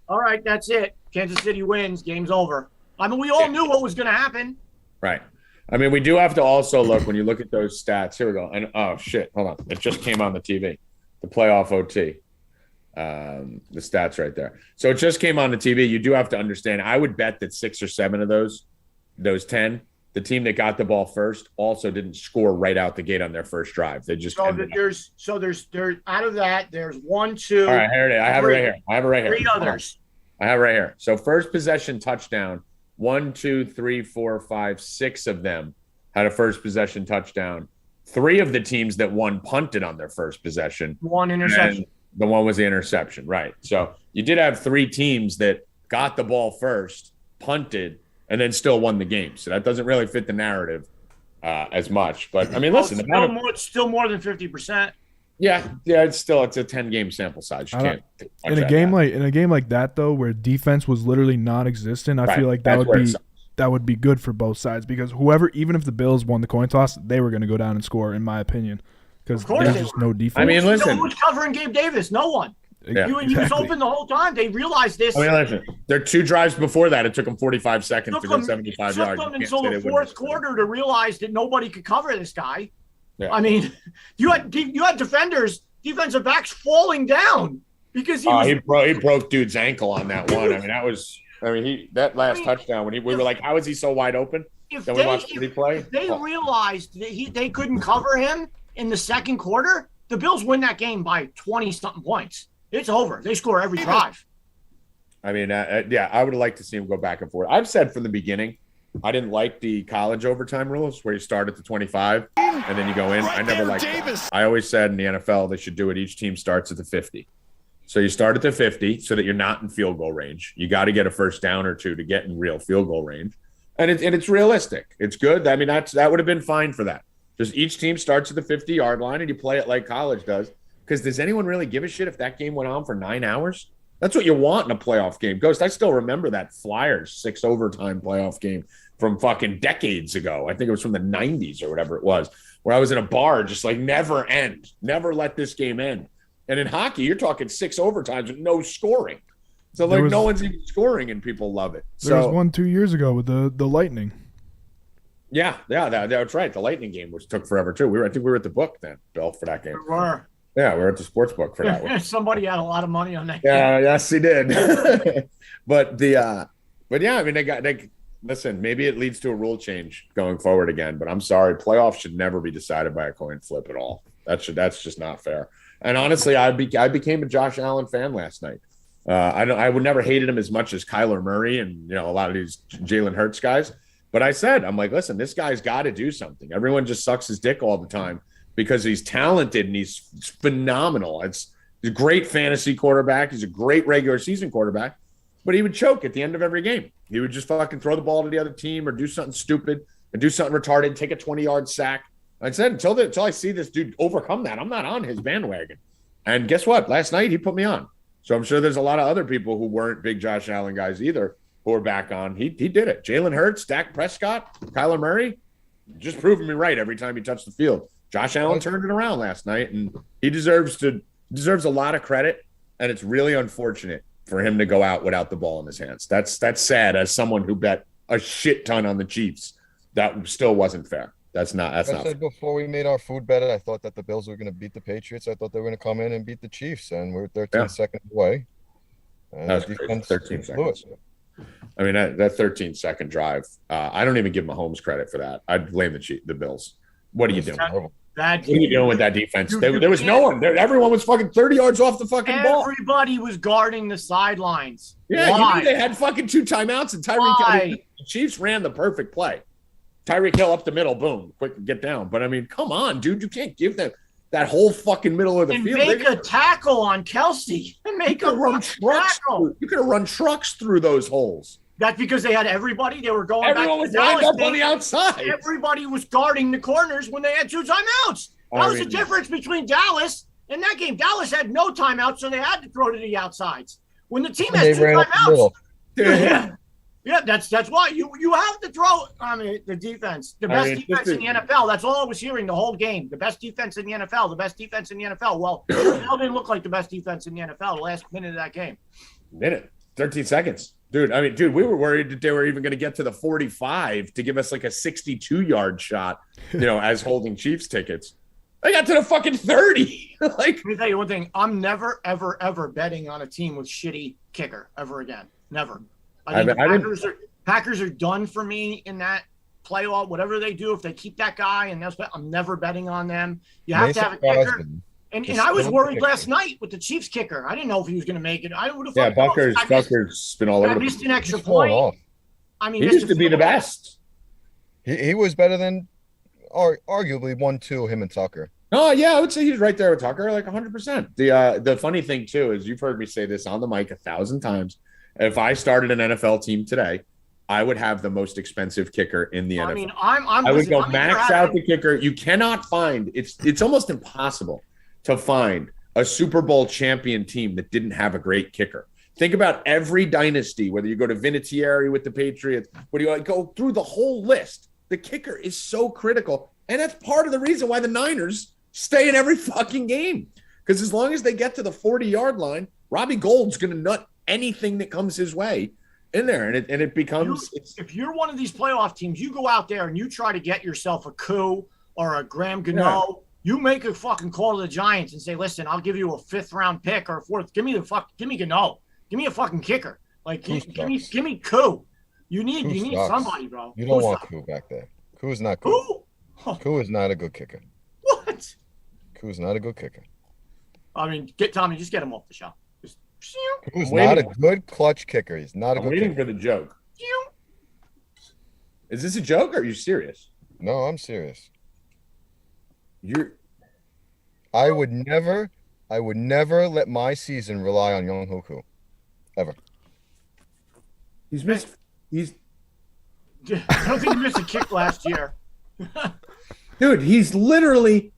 S4: All right, that's it. Kansas City wins. Game's over. I mean, we all knew what was going to happen.
S2: Right. I mean, we do have to also look when you look at those stats. Here we go. And oh shit, hold on. It just came on the TV. The playoff OT. The stats right there. So it just came on the TV. You do have to understand. I would bet that 6 or 7 of those 10, the team that got the ball first also didn't score right out the gate on their first drive. They just
S4: there's out of that there's 1, 2.
S2: All right, here it is. I have it right here.
S4: 3 others.
S2: I have it right here. So first possession touchdown. 1, 2, 3, 4, 5, 6 of them had a first possession touchdown. 3 of the teams that won punted on their first possession.
S4: One interception.
S2: And the one was the interception, right? So you did have 3 teams that got the ball first, punted, and then still won the game. So that doesn't really fit the narrative as much. But I mean, listen,
S4: it's still more than 50%.
S2: Yeah, it's a 10-game sample size. You can't
S1: in a game like that though, where defense was literally non-existent. I feel like that would be good for both sides, because whoever, even if the Bills won the coin toss, they were going to go down and score, in my opinion, because there's just no defense.
S2: I mean, listen,
S4: who's covering Gabe Davis? No one.
S1: Yeah,
S4: He was open the whole time. They realized this.
S2: I mean, listen, there are 2 drives before that. It took them 45 seconds to go 75 yards.
S4: It took them until the fourth quarter to realize that nobody could cover this guy.
S2: Yeah.
S4: I mean, you had defensive backs falling down because
S2: he broke dude's ankle on that one. That last touchdown when we were like, how is he so wide open?
S4: If they realized that they couldn't cover him in the second quarter, the Bills win that game by 20-something points. It's over. They score every drive.
S2: I mean, I would like to see him go back and forth. I've said from the beginning, I didn't like the college overtime rules where you start at the 25 and then you go in. I never liked that. I always said in the NFL they should do it. Each team starts at the 50. So you start at the 50 so that you're not in field goal range. You got to get a first down or 2 to get in real field goal range. And it's realistic. It's good. I mean, that would have been fine for that. Just each team starts at the 50-yard line and you play it like college does. Because does anyone really give a shit if that game went on for 9 hours? That's what you want in a playoff game. Ghost, I still remember that Flyers 6 overtime playoff game from fucking decades ago. I think it was from the 90s or whatever it was, where I was in a bar just like, never end. Never let this game end. And in hockey, you're talking 6 overtimes with no scoring. So no one's even scoring and people love it.
S1: There was one 2 years ago with the Lightning.
S2: Yeah, that's right. The Lightning game, which took forever too. I think we were at the book then, Bill, for that game.
S4: We were.
S2: Yeah, we were at the sports book for that one.
S4: Somebody had a lot of money on that.
S2: Yeah, yes, he did. but yeah, I mean, listen, maybe it leads to a rule change going forward again. But I'm sorry, playoffs should never be decided by a coin flip at all. That's just not fair. And honestly, I became a Josh Allen fan last night. I would never hated him as much as Kyler Murray and a lot of these Jalen Hurts guys. But I'm like, listen, this guy's got to do something. Everyone just sucks his dick all the time because he's talented and he's phenomenal. He's a great fantasy quarterback. He's a great regular season quarterback, but he would choke at the end of every game. He would just fucking throw the ball to the other team or do something stupid and do something retarded, take a 20-yard sack. I said, until I see this dude overcome that, I'm not on his bandwagon. And guess what? Last night he put me on. So I'm sure there's a lot of other people who weren't big Josh Allen guys either who are back on. He did it. Jalen Hurts, Dak Prescott, Kyler Murray, just proving me right every time he touched the field. Josh Allen turned it around last night, and he deserves a lot of credit, and it's really unfortunate for him to go out without the ball in his hands. That's sad as someone who bet a shit ton on the Chiefs. That still wasn't fair. That's not
S3: I said before we made our food bet, I thought that the Bills were going to beat the Patriots. I thought they were going to come in and beat the Chiefs, and we're 13 seconds away. And
S2: that was crazy. 13 seconds. I mean, that 13-second drive, I don't even give Mahomes credit for that. I'd blame the Bills. What are you doing? What are you doing with that defense? There was no one. Everyone was fucking 30 yards off the fucking ball.
S4: Everybody was guarding the sidelines.
S2: Yeah, you knew they had fucking 2 timeouts, and Tyreek Hill. The Chiefs ran the perfect play. Tyreek Hill up the middle, boom, quick, get down. But I mean, come on, dude, you can't give that whole fucking middle of the field.
S4: Make a tackle on Kelsey. Make a run tackle.
S2: You could have run trucks through those holes.
S4: That's because they had everybody. They were going
S2: Everyone was lined up on the outside.
S4: Everybody was guarding the corners when they had 2 timeouts. That was the difference between Dallas and that game. Dallas had no timeouts, so they had to throw to the outsides. When the team has 2 timeouts. Yeah, that's why you have to throw. I mean, the defense, the best defense in the NFL. That's all I was hearing the whole game. The best defense in the NFL. The best defense in the NFL. Well, it didn't look like the best defense in the NFL the last minute of that game.
S2: 13 seconds. Dude, we were worried that they were even going to get to the 45 to give us like a 62-yard shot, as holding Chiefs tickets. They got to the fucking 30. Let
S4: me tell you one thing. I'm never, ever, ever betting on a team with shitty kicker ever again. Never. I think Packers are done for me in that playoff. Whatever they do, if they keep that guy, and I'm never betting on them. You have to have a kicker. And I was worried last night with the Chiefs kicker. I didn't know if he was going to make it. I would have.
S2: Yeah, Bucker's been all over.
S4: I missed an extra point.
S2: I mean, he used to be the best.
S3: He was better than arguably 1-2, him and Tucker.
S2: Oh yeah, I would say he's right there with Tucker, like 100%. The funny thing too is you've heard me say this on the mic 1,000 times. If I started an NFL team today, I would have the most expensive kicker in the NFL.
S4: I mean, I
S2: would go max out the kicker. You cannot find it's almost impossible to find a Super Bowl champion team that didn't have a great kicker. Think about every dynasty, whether you go to Vinatieri with the Patriots, whether you go through the whole list. The kicker is so critical, and that's part of the reason why the Niners stay in every fucking game. Because as long as they get to the 40-yard line, Robbie Gould's going to nut anything that comes his way in there, and it becomes.
S4: If you're one of these playoff teams, you go out there and you try to get yourself a coup or a Graham Gano. Yeah. You make a fucking call to the Giants and say, "Listen, I'll give you a 5th-round pick or a 4th. Give me Gano. Give me a fucking kicker. Like give me coup. You need somebody, bro.
S3: You don't want coup back there. Coup is not good. Coup is not a good kicker.
S4: What?
S3: Coup is not a good kicker.
S4: I mean, Tommy, just get him off the show.
S3: Who's not a good clutch kicker? He's not a good
S2: waiting
S3: kicker.
S2: For the joke. Is this a joke or are you serious?
S3: No, I'm serious. I would never let my season rely on Young Hoku. Ever.
S2: I
S4: don't think he missed a kick last year.
S2: Dude, he's literally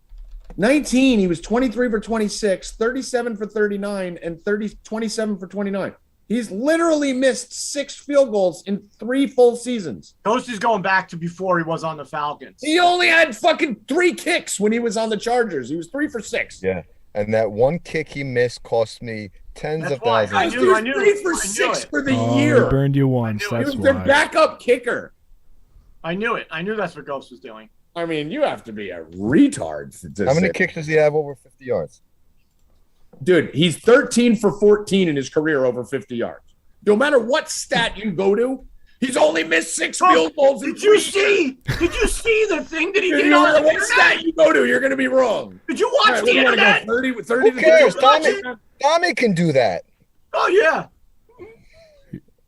S2: 19. He was 23 for 26, 37 for 39, and 27 for 29. He's literally missed 6 field goals in 3 full seasons.
S4: Ghost is going back to before he was on the Falcons.
S2: He only had fucking 3 kicks when he was on the Chargers. He was 3 for 6.
S3: Yeah. And that one kick he missed cost me tens of thousands.
S4: I knew.
S2: 3 for 6 for the year.
S1: He burned you once. That's
S2: he was their backup kicker.
S4: I knew it. I knew that's what Ghost was doing.
S2: I mean, you have to be a retard.
S3: How many kicks does he have over 50 yards?
S2: Dude, he's 13 for 14 in his career over 50 yards. No matter what stat you go to, he's only missed 6 field goals.
S4: Did you see the thing that he did on the
S2: what stat you go to, you're going to be wrong.
S4: Did you watch the internet?
S2: 30
S3: Who cares? Tommy can do that.
S4: Oh, yeah.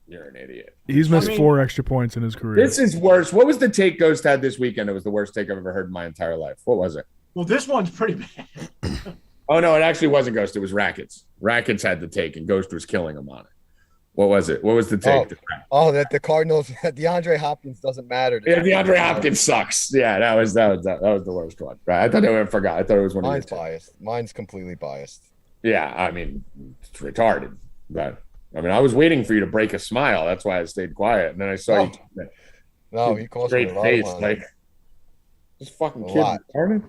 S2: You're an idiot.
S1: He's missed 4 extra points in his career.
S2: This is worse. What was the take Ghost had this weekend? It was the worst take I've ever heard in my entire life. What was it?
S4: Well, this one's pretty bad.
S2: Oh, no, it actually wasn't Ghost. It was Rackets. Rackets had the take, and Ghost was killing him on it. What was it? What was the take?
S3: That the Cardinals, DeAndre Hopkins doesn't matter.
S2: Yeah, DeAndre Hopkins sucks. Yeah, that was the worst one. Right? I thought I forgot. I thought it was one.
S3: Mine's biased. Mine's completely biased.
S2: Yeah, I mean, it's retarded. But I mean, I was waiting for you to break a smile. That's why I stayed quiet. And then I saw you.
S3: No, he calls me a lot
S2: face, like this fucking kid retarded.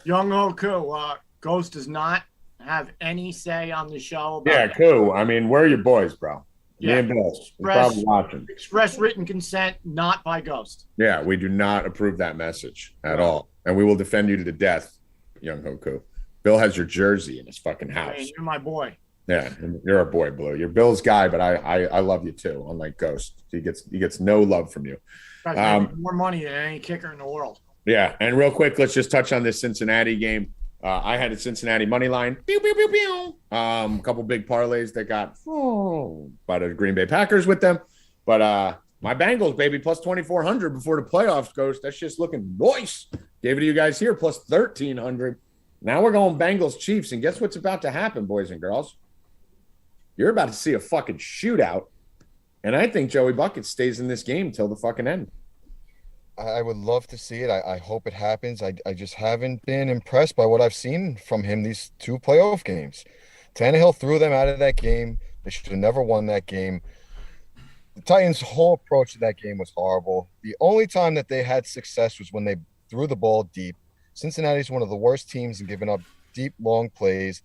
S4: Young Hoku, Ghost does not have any say on the show.
S2: Yeah, cool. I mean, where are your boys, bro? Yeah. Me and Bill. Probably watching.
S4: Express written consent, not by Ghost.
S2: Yeah, we do not approve that message at all. And we will defend you to the death, Young Hoku. Bill has your jersey in his fucking house.
S4: Hey, you're my boy.
S2: Yeah, you're a boy, Blue. You're Bill's guy, but I love you too, unlike Ghost. He gets no love from you.
S4: More money than any kicker in the world.
S2: Yeah, and real quick, let's just touch on this Cincinnati game. I had a Cincinnati money line. Pew, pew, pew, pew. A couple big parlays that got by the Green Bay Packers with them. But my Bengals, baby, plus 2,400 before the playoffs, Ghost. That's just looking nice. Gave it to you guys here, plus 1,300. Now we're going Bengals Chiefs. And guess what's about to happen, boys and girls? You're about to see a fucking shootout. And I think Joey Bucket stays in this game till the fucking end.
S3: I would love to see it. I hope it happens. I just haven't been impressed by what I've seen from him these 2 playoff games. Tannehill threw them out of that game. They should have never won that game. The Titans' whole approach to that game was horrible. The only time that they had success was when they threw the ball deep. Cincinnati's one of the worst teams in giving up deep, long plays.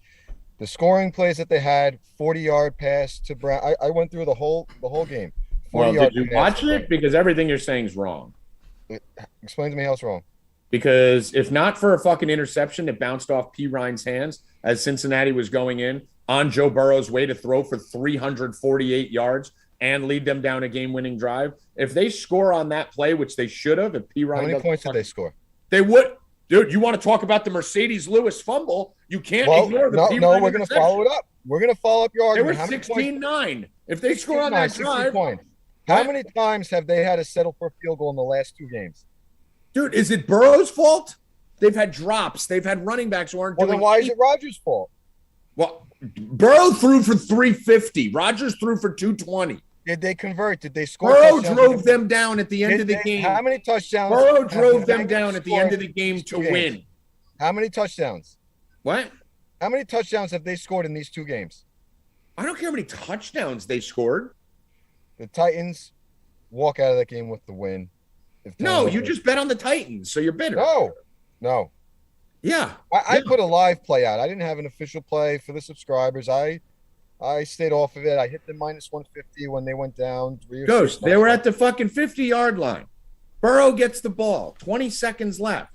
S3: The scoring plays that they had, 40-yard pass to Brown. I went through the whole game.
S2: Well, did you watch it? Because everything you're saying is wrong.
S3: Explain to me how it's wrong.
S2: Because if not for a fucking interception that bounced off P. Ryan's hands as Cincinnati was going in on Joe Burrow's way to throw for 348 yards and lead them down a game-winning drive, if they score on that play, which they should have, if P. Ryan
S3: how many points did they score?
S2: They would. Dude, you want to talk about the Mercedes Lewis fumble? You can't ignore the
S3: No, we're going to follow it up. We're going to follow up your argument.
S2: They were 16-9. If they score on that drive.
S3: How many times have they had to settle for a field goal in the last 2 games?
S2: Dude, is it Burrow's fault? They've had drops. They've had running backs who aren't
S3: Well,
S2: doing
S3: then why is it Rodgers' fault?
S2: Well, Burrow threw for 350. Rodgers threw for 220.
S3: Did they convert? Did they score?
S2: Burrow drove them down at the end of the game.
S3: How many touchdowns?
S2: Burrow drove them down at the end of the game to win.
S3: How many touchdowns?
S2: What?
S3: How many touchdowns have they scored in these 2 games?
S2: I don't care how many touchdowns they scored.
S3: The Titans walk out of that game with the win.
S2: No, you just bet on the Titans, so you're bitter.
S3: No.
S2: Yeah.
S3: I put a live play out. I didn't have an official play for the subscribers. I stayed off of it. I hit the -150 when they went down.
S2: Ghost, they were at the fucking 50-yard line. Burrow gets the ball. 20 seconds left.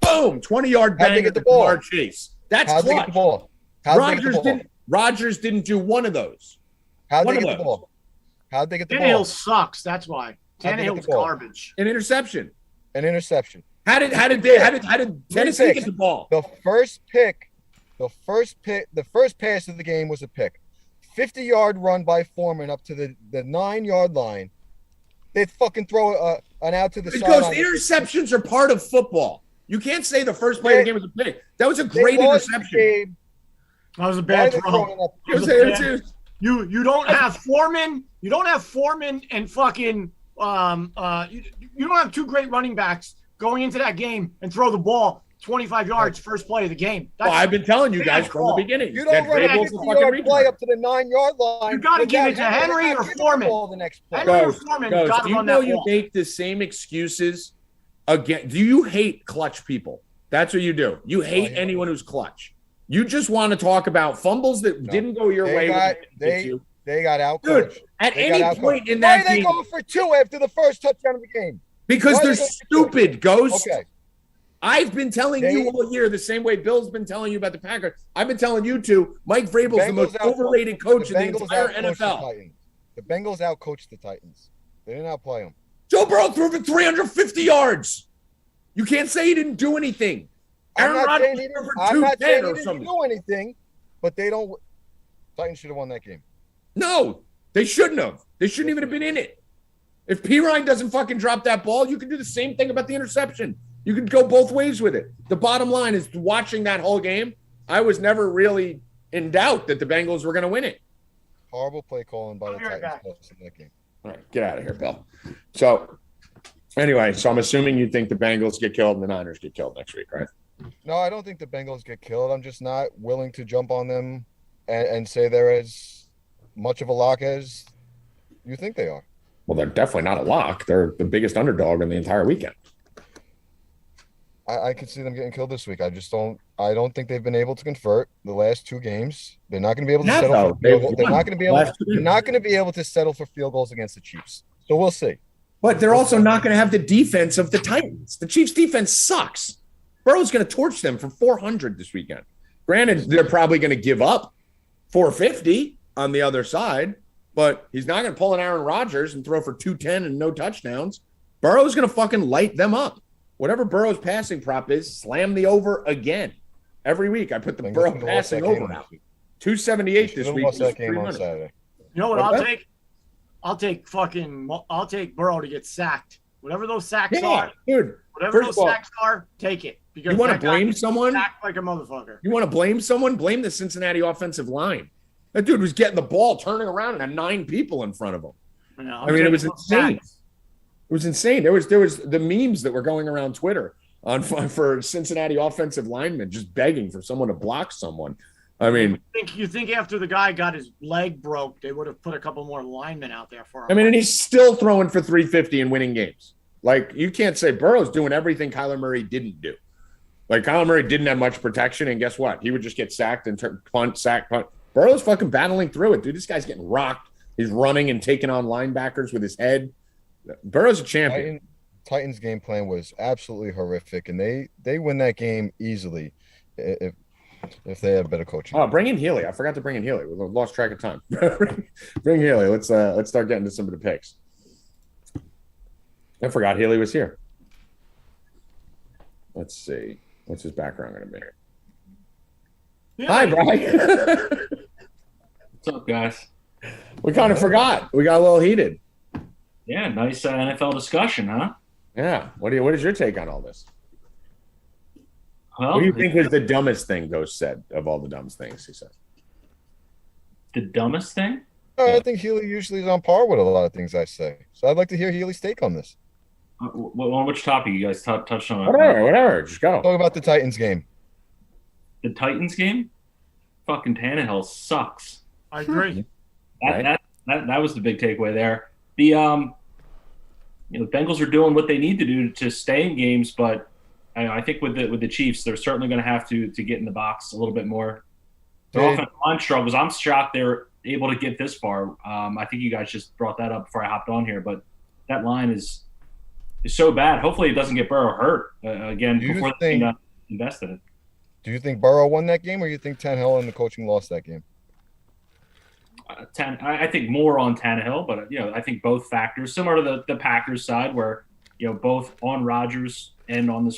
S2: Boom! 20-yard
S3: How'd they
S2: banger
S3: get the
S2: to
S3: ball?
S2: Jamar Chase. That's
S3: How'd they
S2: clutch.
S3: get the ball? How'd they get the ball?
S2: Rodgers didn't do one of those.
S3: How'd
S2: One
S3: they
S2: of
S3: get the
S2: those.
S3: ball? How'd they get the
S4: Tannehill
S3: ball?
S4: sucks. That's why.
S3: How'd they get
S4: Tannehill's
S3: the ball?
S4: garbage.
S2: An interception.
S3: An interception.
S2: How did Tennessee
S3: picks.
S2: get the ball?
S3: The first pass of the game was a pick. 50-yard run by Foreman up to the 9-yard line. They fucking throw an out to the
S2: Because
S3: sideline.
S2: interceptions are part of football. You can't say the first play of the game was a pick. That was a great interception.
S4: That was a bad throw. You don't have Foreman. You don't have Foreman and fucking you don't have 2 great running backs going into that game and throw the ball 25 yards first play of the game.
S2: Well, I've been telling you guys from the beginning.
S3: You don't run a 50-yard play up to the 9-yard line.
S4: You got to give it to Henry or Foreman.
S3: The next play.
S4: Henry or Foreman got to run that ball.
S2: You make the same excuses again? Do you hate clutch people? That's what you do. You hate anyone who's clutch. You just want to talk about fumbles that didn't go your way.
S3: They got out.
S2: Dude, at any point in that game.
S3: Why are they going for 2 after the first touchdown of the game?
S2: Because they're stupid, Ghost.
S3: Okay.
S2: I've been telling you all year the same way Bill's been telling you about the Packers. I've been telling you too. Mike Vrabel's the most overrated coach in the entire NFL.
S3: The Bengals outcoached the Titans. They didn't outplay them.
S2: Joe Burrow threw for 350 yards. You can't say he didn't do anything.
S3: I'm not saying he didn't do anything, but they don't. Titans should have won that game.
S2: No, they shouldn't have. They shouldn't even have been in it. If Pirine doesn't fucking drop that ball, you can do the same thing about the interception. You can go both ways with it. The bottom line is, watching that whole game, I was never really in doubt that the Bengals were going to win it.
S3: Horrible play calling by the Titans in that game.
S2: All right, get out of here, Bill. So, anyway, I'm assuming you think the Bengals get killed and the Niners get killed next week, right?
S3: No, I don't think the Bengals get killed. I'm just not willing to jump on them and say they're as much of a lock as you think they are.
S2: Well, they're definitely not a lock. They're the biggest underdog in the entire weekend.
S3: I could see them getting killed this week. I don't think they've been able to convert the last 2 games. They're not going to be able to settle for field goals. They're not going to be able to settle for field goals against the Chiefs. So we'll see.
S2: But they're also not going to have the defense of the Titans. The Chiefs' defense sucks. Burrow's going to torch them for 400 this weekend. Granted, they're probably going to give up 450 on the other side, but he's not going to pull an Aaron Rodgers and throw for 210 and no touchdowns. Burrow's going to fucking light them up. Whatever Burrow's passing prop is, slam the over again. Every week I put the Burrow passing over now. 278 this week.
S3: That game on Saturday.
S4: You know what I'll take? I'll take Burrow to get sacked. Whatever those sacks are.
S2: Dude.
S4: Whatever those sacks are, take it.
S2: Because you want to blame someone?
S4: Act like a motherfucker.
S2: You want to blame someone? Blame the Cincinnati offensive line. That dude was getting the ball, turning around, and had 9 people in front of him.
S4: Yeah,
S2: I mean, it was insane. It was insane. There was the memes that were going around Twitter for Cincinnati offensive linemen just begging for someone to block someone. I mean,
S4: you think after the guy got his leg broke, they would have put a couple more linemen out there for him.
S2: I mean, and he's still throwing for 350 and winning games. Like, you can't say Burrow's doing everything Kyler Murray didn't do. Like, Kyler Murray didn't have much protection, and guess what? He would just get sacked and punt. Burrow's fucking battling through it, dude. This guy's getting rocked. He's running and taking on linebackers with his head. Burrow's a champion.
S3: Titans' game plan was absolutely horrific, and they win that game easily if they had better coaching.
S2: Oh, bring in Healy. I forgot to bring in Healy. We lost track of time. Bring Healy. Let's start getting to some of the picks. I forgot Healy was here. Let's see. What's his background going to be? Yeah. Hi, Brian.
S5: What's up, guys?
S2: We kind of forgot. We got a little heated.
S5: Yeah, nice NFL discussion, huh?
S2: Yeah. What is your take on all this?
S5: Well,
S2: What do you think was the dumbest thing Ghost said of all the dumbest things he said?
S5: the dumbest thing?
S3: I think Healy usually is on par with a lot of things I say. So I'd like to hear Healy's take on this.
S5: On which topic you guys touched on?
S2: Whatever. Just go.
S3: Talk about the Titans game.
S5: The Titans game? Fucking Tannehill sucks.
S4: I agree.
S5: That was the big takeaway there. The the Bengals are doing what they need to do to stay in games, but I think with the Chiefs, they're certainly going to have to get in the box a little bit more. Their offensive line struggles. I'm shocked they're able to get this far. I think you guys just brought that up before I hopped on here, but that line is so bad. Hopefully, it doesn't get Burrow hurt again before they invest in it.
S3: Do you think Burrow won that game, or you think Tannehill and the coaching lost that game?
S5: I think more on Tannehill, but I think both factors, similar to the Packers side, where both on Rodgers and on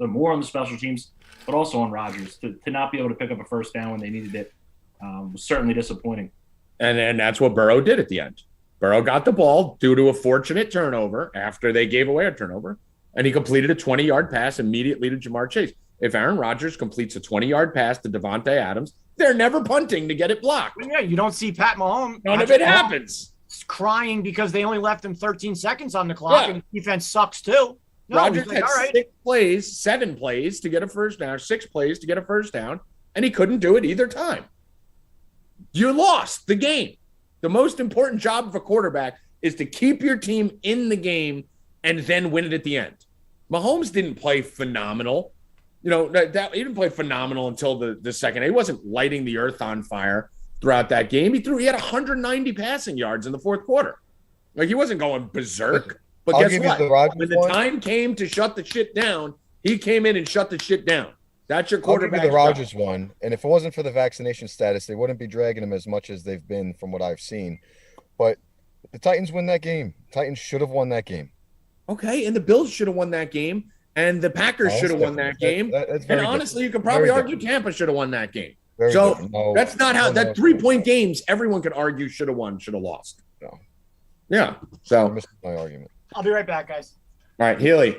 S5: more on the special teams, but also on Rodgers to not be able to pick up a first down when they needed it was certainly disappointing.
S2: And that's what Burrow did at the end. Burrow got the ball due to a fortunate turnover after they gave away a turnover, and he completed a 20-yard pass immediately to Jamar Chase. If Aaron Rodgers completes a 20-yard pass to Devontae Adams, they're never punting to get it blocked.
S4: Yeah, you don't see Pat Mahomes.
S2: None of it happens.
S4: Crying because they only left him 13 seconds on the clock, and the defense sucks too. No,
S2: Rodgers had 7 plays to get a first down, 6 plays to get a first down, and he couldn't do it either time. You lost the game. The most important job of a quarterback is to keep your team in the game and then win it at the end. Mahomes didn't play phenomenal. He didn't play phenomenal until the second. He wasn't lighting the earth on fire throughout that game. He had 190 passing yards in the fourth quarter. Like, he wasn't going berserk. But guess what? When the time came to shut the shit down, he came in and shut the shit down. That's your quarterback.
S3: I'll give you the Rodgers one. And if it wasn't for the vaccination status, they wouldn't be dragging him as much as they've been from what I've seen. But the Titans win that game. Titans should have won that game.
S2: Okay, and the Bills should have won that game. And the Packers should have won that game. And honestly, you could probably argue Tampa should have won that game. That's not how that 3-point games everyone could argue should have won, should have lost.
S3: No.
S2: Yeah. So
S3: I missed my argument.
S4: I'll be right back, guys.
S2: All right, Healy.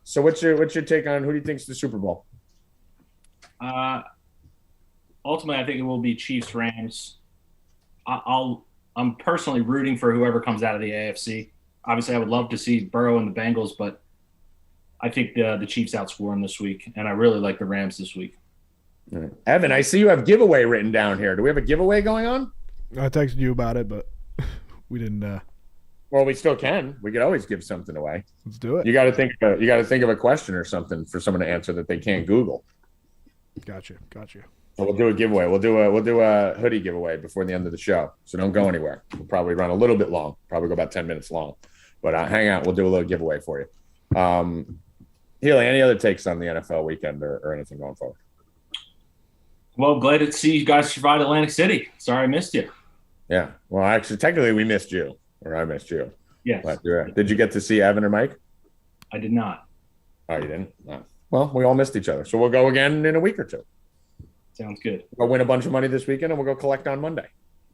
S2: So what's your take on who do you think's the Super Bowl?
S5: Ultimately, I think it will be Chiefs Rams. I'm personally rooting for whoever comes out of the AFC. Obviously, I would love to see Burrow and the Bengals, but I think the Chiefs outscore them this week, and I really like the Rams this week.
S2: All right. Evan, I see you have giveaway written down here. Do we have a giveaway going on?
S1: I texted you about it, but we didn't.
S2: Well, we still can. We could always give something away.
S1: Let's do it.
S2: You got to think of a question or something for someone to answer that they can't Google.
S1: Gotcha.
S2: So we'll do a giveaway. We'll do a hoodie giveaway before the end of the show. So don't go anywhere. We'll probably run a little bit long. Probably go about 10 minutes long. But hang out. We'll do a little giveaway for you. Healy, any other takes on the NFL weekend or anything going forward?
S5: Well, glad to see you guys survive Atlantic City. Sorry I missed you.
S2: Yeah. Well, actually, technically, we missed you, or I missed you.
S5: Yes.
S2: But, did you get to see Evan or Mike?
S5: I did not.
S2: Oh, you didn't? No. Well, we all missed each other. So we'll go again in a week or two.
S5: Sounds good.
S2: We'll win a bunch of money this weekend, and we'll go collect on Monday.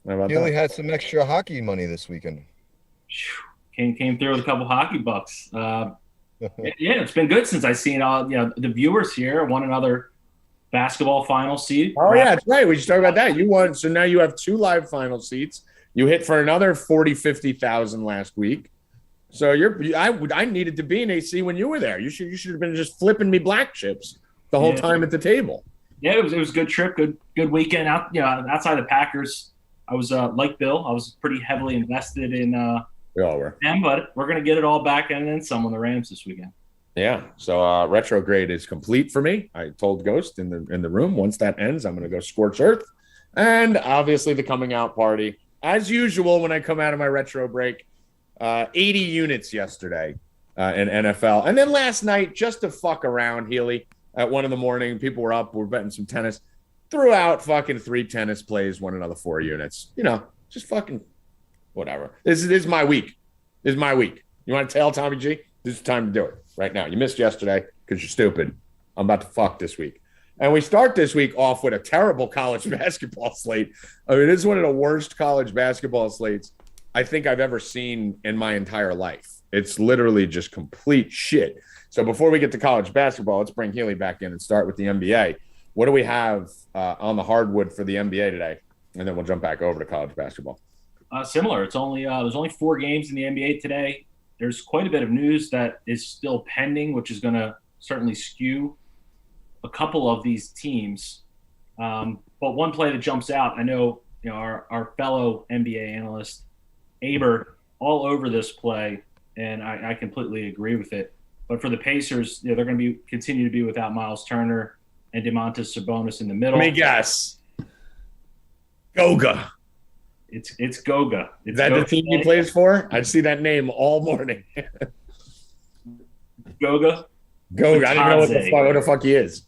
S2: How about
S3: Healy
S2: that?
S3: had some extra hockey money this weekend.
S5: Came through with a couple hockey bucks. It's been good since I seen all the viewers here won another basketball final seat.
S2: Oh yeah, that's right. We should talk about that. You won, so now you have 2 live final seats. You hit for another 50,000 last week. So I needed to be in AC when you were there. You should have been just flipping me black chips the whole time at the table.
S5: Yeah, it was a good trip, good weekend out. Outside the Packers, I was like Bill. I was pretty heavily invested in
S2: We all were.
S5: them, but we're gonna get it all back and then some on the Rams this weekend.
S2: Yeah. So retrograde is complete for me. I told Ghost in the room once that ends, I'm gonna go scorch earth, and obviously the coming out party as usual when I come out of my retro break. 80 units yesterday in NFL, and then last night just to fuck around, Healy. At 1 a.m, people were up. We're betting some tennis. Threw out fucking 3 tennis plays, won another 4 units. Just fucking whatever. This is my week. This is my week. You want to tell Tommy G? This is the time to do it right now. You missed yesterday because you're stupid. I'm about to fuck this week. And we start this week off with a terrible college basketball slate. I mean, this is one of the worst college basketball slates I think I've ever seen in my entire life. It's literally just complete shit. So before we get to college basketball, let's bring Healy back in and start with the NBA. What do we have on the hardwood for the NBA today? And then we'll jump back over to college basketball.
S5: Similar. It's only there's only 4 games in the NBA today. There's quite a bit of news that is still pending, which is going to certainly skew a couple of these teams. But one play that jumps out, I know, our fellow NBA analyst, Aber, all over this play, and I completely agree with it. But for the Pacers, they're going to continue to be without Miles Turner and Domantas Sabonis in the middle.
S2: Let me guess. Goga.
S5: It's Goga.
S2: Is that the team he plays for? I see that name all morning.
S5: Goga.
S2: Goga. I don't even know what the fuck he is.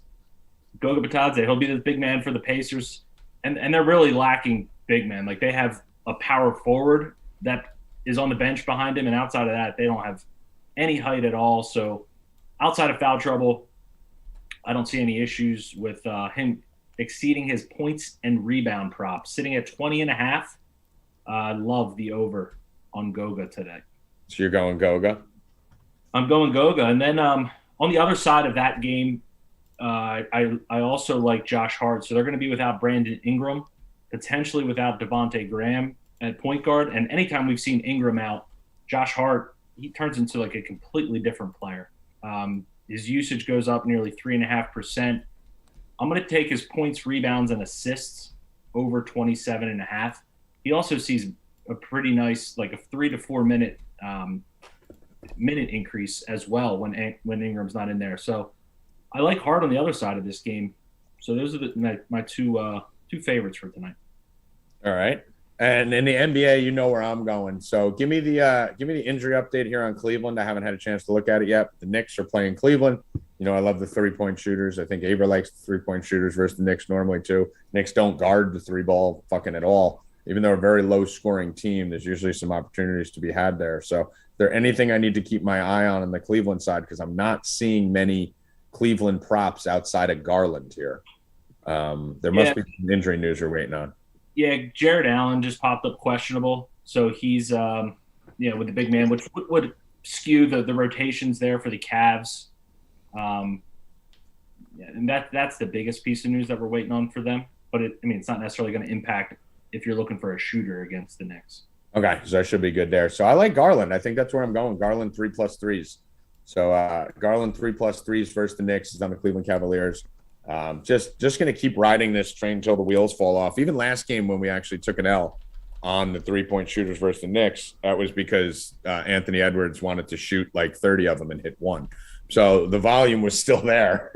S5: Goga Batadze. He'll be the big man for the Pacers. And they're really lacking big men. Like, they have a power forward that is on the bench behind him, and outside of that, they don't have any height at all. So outside of foul trouble, I don't see any issues with him exceeding his points and rebound prop, sitting at 20.5. I love the over on Goga today.
S2: So you're going Goga?
S5: I'm going Goga. And then on the other side of that game, I also like Josh Hart. So they're going to be without Brandon Ingram, potentially without Devontae Graham at point guard. And anytime we've seen Ingram out, Josh Hart, he turns into like a completely different player. His usage goes up nearly 3.5%. I'm going to take his points, rebounds, and assists over 27.5. He also sees a pretty nice, like a 3 to 4 minute increase as well when Ingram's not in there. So I like Hart on the other side of this game. So those are my two favorites for tonight.
S2: All right. And in the NBA, you know where I'm going. So give me the injury update here on Cleveland. I haven't had a chance to look at it yet. The Knicks are playing Cleveland. I love the 3-point shooters. I think Aber likes the 3-point shooters versus the Knicks normally too. Knicks don't guard the 3-ball fucking at all. Even though a very low-scoring team, there's usually some opportunities to be had there. So is there anything I need to keep my eye on the Cleveland side? Because I'm not seeing many Cleveland props outside of Garland here. There must be some injury news we're waiting on.
S5: Yeah, Jared Allen just popped up questionable. So he's, with the big man, which would skew the rotations there for the Cavs. And that's the biggest piece of news that we're waiting on for them. But it's not necessarily going to impact if you're looking for a shooter against the Knicks. Okay,
S2: so I should be good there. So I like Garland. I think that's where I'm going. Garland 3+3s. So Garland 3+3s versus the Knicks is on the Cleveland Cavaliers. Just going to keep riding this train until the wheels fall off. Even last game when we actually took an L on the 3-point shooters versus the Knicks, that was because Anthony Edwards wanted to shoot like 30 of them and hit one. So the volume was still there,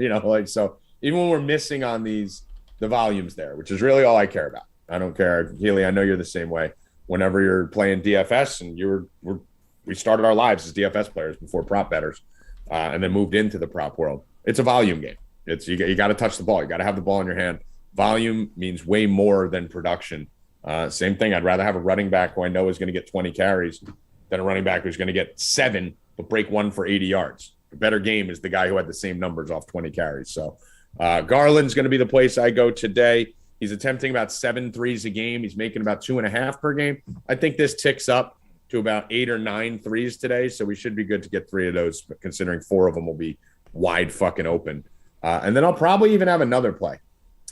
S2: so even when we're missing on these, the volume's there, which is really all I care about. I don't care. Healy, I know you're the same way. Whenever you're playing DFS, and we started our lives as DFS players before prop bettors, and then moved into the prop world. It's a volume game. It's you got to touch the ball. You got to have the ball in your hand. Volume means way more than production. Same thing. I'd rather have a running back who I know is going to get 20 carries than a running back who's going to get 7 but break 1 for 80 yards. A better game is the guy who had the same numbers off 20 carries. So Garland's going to be the place I go today. He's attempting about 7 threes a game. He's making about 2.5 per game. I think this ticks up to about 8 or 9 threes today. So we should be good to get 3 of those, considering 4 of them will be wide fucking open. And then I'll probably even have another play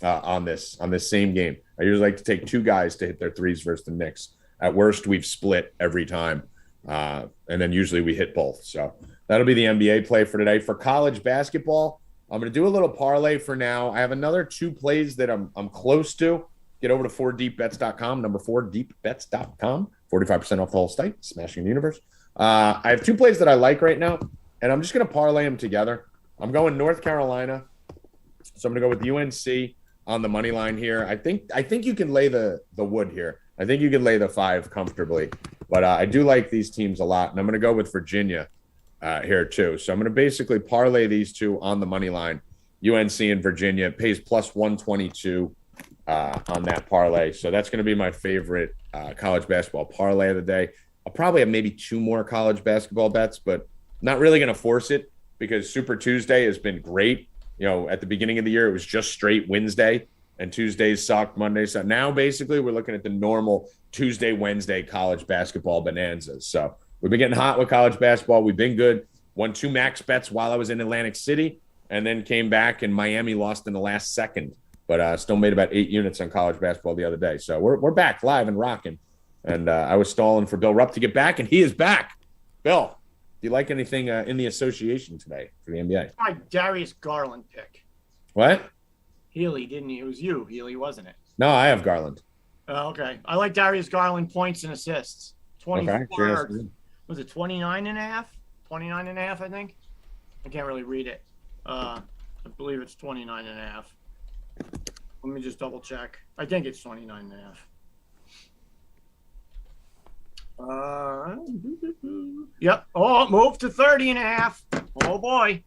S2: on this same game. I usually like to take 2 guys to hit their threes versus the Knicks. At worst, we've split every time. And then usually we hit both. So that'll be the NBA play for today. For college basketball, I'm going to do a little parlay for now. I have another 2 plays that I'm close to. Get over to 4deepbets.com, number 4deepbets.com, 45% off the whole site, smashing the universe. I have 2 plays that I like right now, and I'm just going to parlay them together. I'm going North Carolina, so I'm going to go with UNC on the money line here. I think you can lay the wood here. I think you can lay the 5 comfortably, but I do like these teams a lot, and I'm going to go with Virginia here too. So I'm going to basically parlay these 2 on the money line. UNC and Virginia pays plus 122 on that parlay. So that's going to be my favorite college basketball parlay of the day. I'll probably have maybe 2 more college basketball bets, but not really going to force it because Super Tuesday has been great. At the beginning of the year, it was just straight Wednesday, and Tuesdays sucked, Mondays sucked. Now, basically, we're looking at the normal Tuesday, Wednesday college basketball bonanzas. So We've been getting hot with college basketball. We've been good. Won 2 max bets while I was in Atlantic City, and then came back, and Miami lost in the last second. But still made about 8 units on college basketball the other day. So we're back live and rocking. And I was stalling for Bill Rupp to get back, and he is back. Bill, do you like anything in the association today for the NBA?
S4: My Darius Garland pick.
S2: What?
S4: Healy, didn't he? It was you, Healy, wasn't it?
S2: No, I have Garland.
S4: Okay. I like Darius Garland points and assists. 24,
S2: Okay, sure.
S4: was it 29 and a half? 29 and a half, I think. I can't really read it. I believe it's 29 and a half. Let me just double check. I think it's 29 and a half. Yep. Oh, move to 30 and a half. Oh boy.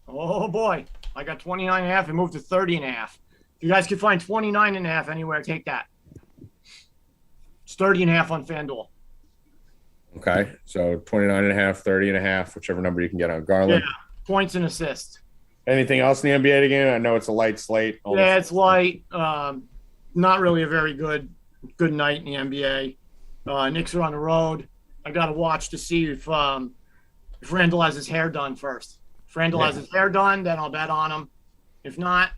S4: Oh boy. I got 29 and a half and moved to 30 and a half. If you guys can find 29 and a half anywhere, take that. It's 30 and a half on FanDuel.
S2: Okay, so 29 and a half, 30 and a half, whichever number you can get on Garland.
S4: Yeah. Points and assists.
S2: Anything else in the NBA again? I know it's a light slate.
S4: Yeah, it's light. Not really a very good night in the NBA. Knicks are on the road. I got to watch to see if Randall has his hair done first. If Randall has his hair done, then I'll bet on him. If not,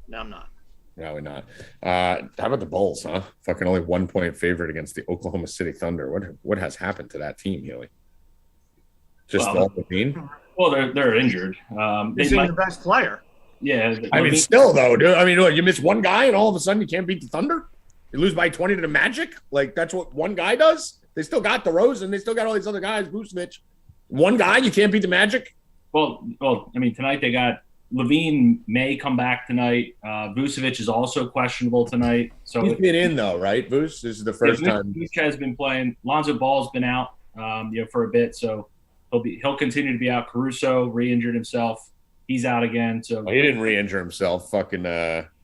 S4: no, I'm not.
S2: Probably not. How about the Bulls, huh? Fucking only 1 point favorite against the Oklahoma City Thunder. What has happened to that team, Healy? Just all the team?
S5: Well, they're injured.
S4: He's the best player.
S5: Yeah.
S2: I mean, still though, dude. I mean, what, you miss one guy and all of a sudden you can't beat the Thunder? You lose by 20 to the Magic? Like that's what one guy does? They still got DeRozan. They still got all these other guys, Vucevic. One guy, you can't beat the Magic?
S5: Well, I mean, tonight they got Levine may come back tonight. Vucevic is also questionable tonight. So
S2: he's been in though, right? Vuce, this is the first time.
S5: Vuce has been playing. Lonzo Ball's been out, for a bit, so he'll continue to be out. Caruso re-injured himself. He's out again. So
S2: he didn't re-injure himself. Fucking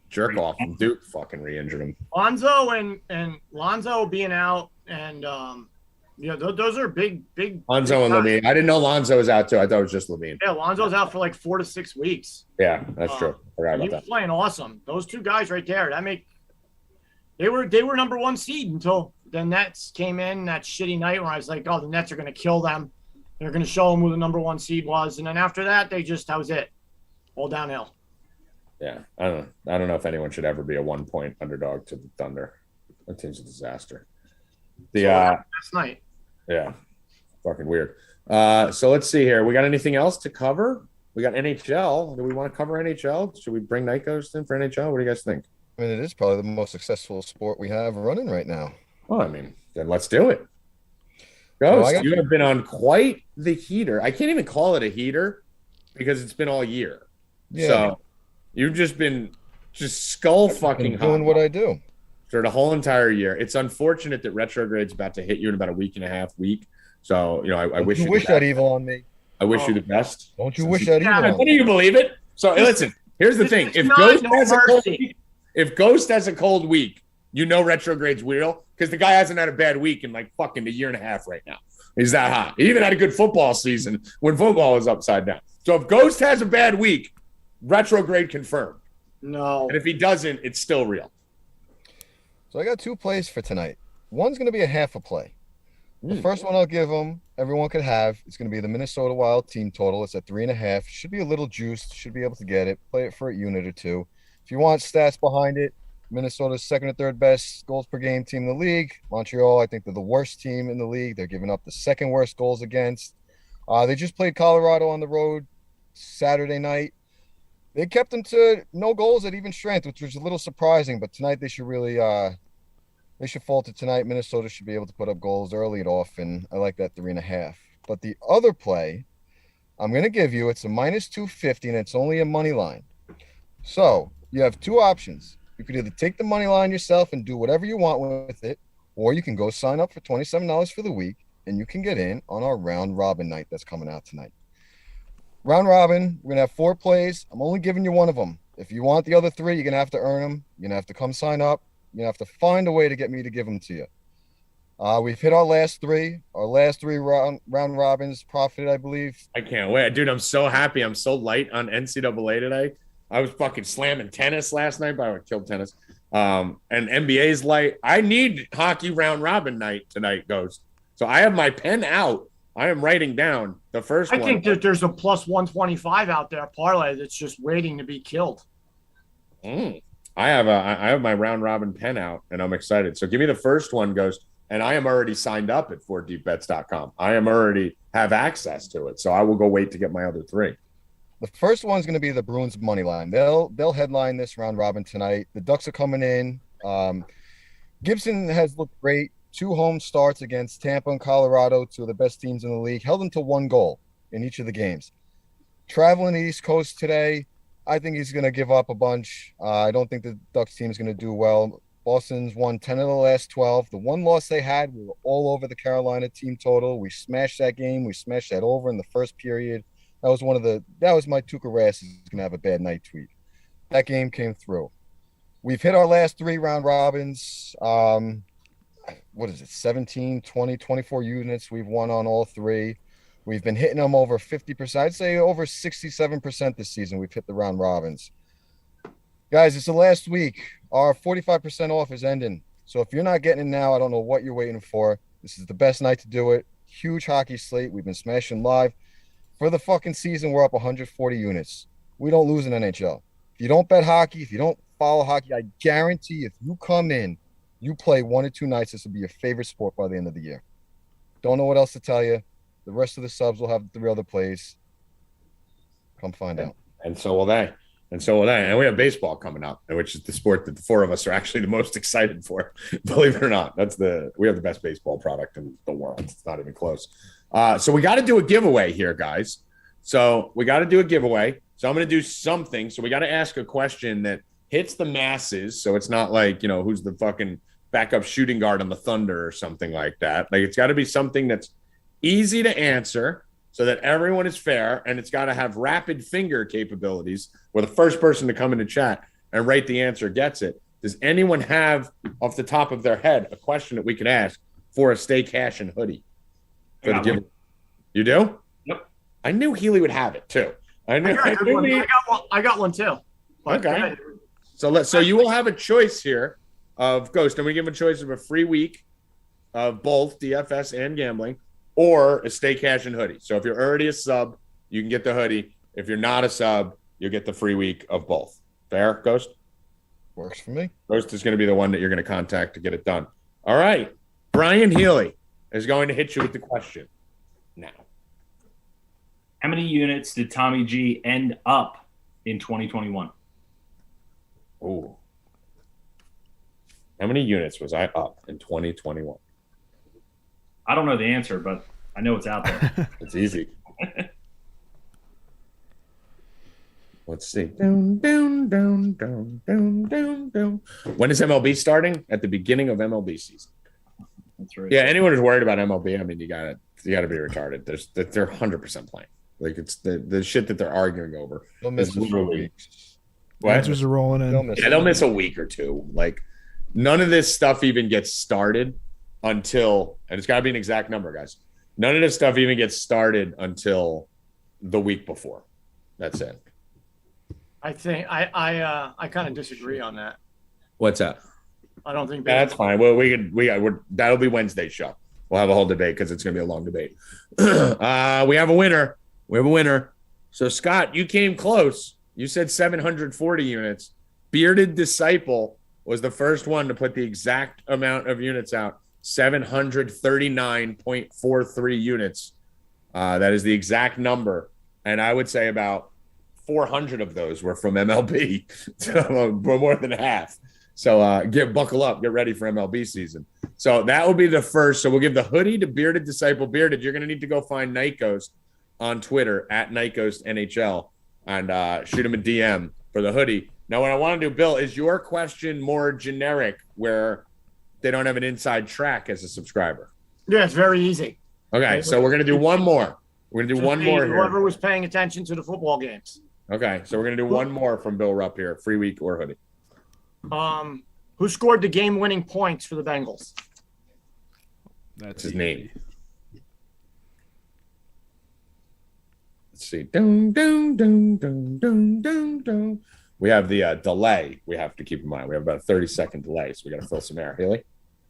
S2: jerk off from Duke fucking re-injured him.
S4: Lonzo and Lonzo being out and those are big.
S2: Lonzo and Levine. I didn't know Lonzo was out too. I thought it was just Levine.
S4: Yeah, Lonzo's out for like 4 to 6 weeks.
S2: Yeah, that's true. I forgot about
S4: he was playing awesome. Those two guys right there. They were number 1 seed until the Nets came in that shitty night where I was like, oh, the Nets are going to kill them. They're going to show them who the number 1 seed was, and then after that, that was it, all downhill.
S2: Yeah, I don't know if anyone should ever be a 1 point underdog to the Thunder. That team's a disaster.
S4: Last night.
S2: Yeah, fucking weird. So let's see here. We got anything else to cover? We got NHL. Do we want to cover NHL? Should we bring Night Ghost in for NHL? What do you guys think?
S3: I mean, it is probably the most successful sport we have running right now.
S2: Well, I mean, then let's do it. Ghost, you have been on quite the heater. I can't even call it a heater because it's been all year. Yeah. So you've just been skull fucking
S3: doing what I do
S2: for the whole entire year. It's unfortunate that retrograde's about to hit you in about a week and a half. So I wish you
S3: wish that evil on me.
S2: I wish you the best.
S3: Don't you wish that evil on me?
S2: Why do you believe it? So listen, here's the thing: if Ghost has a cold week, you know retrograde's real because the guy hasn't had a bad week in like fucking a year and a half right now. He's that hot. He even had a good football season when football was upside down. So if Ghost has a bad week, retrograde confirmed.
S4: No.
S2: And if he doesn't, it's still real.
S3: So I got 2 plays for tonight. One's going to be a half a play. The first one I'll give them, everyone could have. It's going to be the Minnesota Wild team total. It's at 3.5. Should be a little juiced. Should be able to get it. Play it for a unit or two. If you want stats behind it, Minnesota's second or third best goals per game team in the league. Montreal, I think they're the worst team in the league. They're giving up the second worst goals against. They just played Colorado on the road Saturday night. They kept them to no goals at even strength, which was a little surprising. But tonight they should really they should falter tonight. Minnesota should be able to put up goals early and often. I like that 3.5. But the other play I'm going to give you, it's a -250, and it's only a money line. So you have 2 options. You could either take the money line yourself and do whatever you want with it, or you can go sign up for $27 for the week, and you can get in on our round robin night that's coming out tonight. Round robin, we're going to have 4 plays. I'm only giving you one of them. If you want the other 3, you're going to have to earn them. You're going to have to come sign up. You're going to have to find a way to get me to give them to you. We've hit our last 3. Our last 3 round robins profited, I believe.
S2: I can't wait. Dude, I'm so happy. I'm so light on NCAA today. I was fucking slamming tennis last night, but I killed tennis. And NBA's light. I need hockey round robin night tonight, Ghost. So I have my pen out I am writing down the first
S4: I
S2: one.
S4: think that there's a plus 125 out there parlay that's just waiting to be killed.
S2: I have my round robin pen out, and I'm excited. So give me the first one, Ghost. And I am already signed up at 4deepbets.com. I am already have access to it. So I will go wait to get my other three.
S3: The first one's going to be the Bruins money line. They'll headline this round robin tonight. The Ducks are coming in. Gibson has looked great. 2 home starts against Tampa and Colorado, 2 of the best teams in the league. Held them to 1 goal in each of the games. Traveling the East Coast today, I think he's going to give up a bunch. I don't think the Ducks team is going to do well. Boston's won 10 of the last 12. The one loss they had, we were all over the Carolina team total. We smashed that game. We smashed that over in the first period. That was my Tuukka Rask is going to have a bad night tweet. That game came through. We've hit our last 3 round robins. What is it? 17, 20, 24 units. We've won on all 3. We've been hitting them over 50%. I'd say over 67% this season. We've hit the round robins. Guys, it's the last week. Our 45% off is ending. So if you're not getting it now, I don't know what you're waiting for. This is the best night to do it. Huge hockey slate. We've been smashing live. For the fucking season, we're up 140 units. We don't lose in NHL. If you don't bet hockey, if you don't follow hockey, I guarantee if you come in, you play 1 or 2 nights, this will be your favorite sport by the end of the year. Don't know what else to tell you. The rest of the subs will have 3 other plays. Come find out.
S2: And so will they. And we have baseball coming up, which is the sport that the 4 of us are actually the most excited for. Believe it or not, we have the best baseball product in the world. It's not even close. So we got to do a giveaway here, guys. So I'm going to do something. So we got to ask a question that hits the masses. So it's not like, who's the fucking backup shooting guard on the Thunder or something like that. Like, it's got to be something that's easy to answer so that everyone is fair, and it's got to have rapid finger capabilities where the first person to come into chat and write the answer gets it. Does anyone have, off the top of their head, a question that we could ask for a Stay Cashin hoodie? You do?
S5: Yep.
S2: I knew Healy would have it too. I
S4: got one too.
S2: Okay. So you will have a choice here of Ghost, and we give a choice of a free week of both DFS and gambling, or a Stay Cashin hoodie. So if you're already a sub, you can get the hoodie. If you're not a sub, you'll get the free week of both. Fair, Ghost?
S3: Works for me.
S2: Ghost is going to be the one that you're going to contact to get it done. All right. Brian Healy is going to hit you with the question now.
S5: How many units did Tommy G end up in 2021?
S2: Oh. How many units was I up in 2021?
S5: I don't know the answer, but I know it's out there.
S2: It's easy. Let's see. Down. When is MLB starting? At the beginning of MLB season.
S5: That's right.
S2: Yeah, anyone who's worried about MLB, I mean, you gotta be retarded. They're 100% playing. Like, it's the shit that they're arguing over.
S3: They'll miss a few weeks.
S1: Answers are rolling in.
S2: They'll miss a week or 2. Like, none of this stuff even gets started until, and it's got to be an exact number, guys. None of this stuff even gets started until the week before. That's it.
S4: I think I kind of disagree on that.
S2: What's that?
S4: I don't think
S2: that's fine. Well, that'll be Wednesday's show. We'll have a whole debate because it's going to be a long debate. We have a winner. So, Scott, you came close. You said 740 units. Bearded Disciple was the first one to put the exact amount of units out. 739.43 units. That is the exact number. And I would say about 400 of those were from MLB. So more than half. So buckle up, get ready for MLB season. So that will be the first. So we'll give the hoodie to Bearded Disciple. Bearded, you're going to need to go find Night Ghost on Twitter at Night Ghost NHL and shoot him a DM for the hoodie. Now, what I want to do, Bill, is your question more generic where they don't have an inside track as a subscriber?
S4: Yeah, it's very easy.
S2: Okay, so we're going to do one more. We're going to do one more here.
S4: Whoever was paying attention to the football games.
S2: Okay, so we're going to do one more from Bill Rupp here, free week or hoodie.
S4: Who scored the game-winning points for the Bengals?
S2: That's his name. Let's see. Dun, dun, dun, dun, dun, dun, dun. We have the delay we have to keep in mind. We have about a 30-second delay, so we got to fill some air. Haley?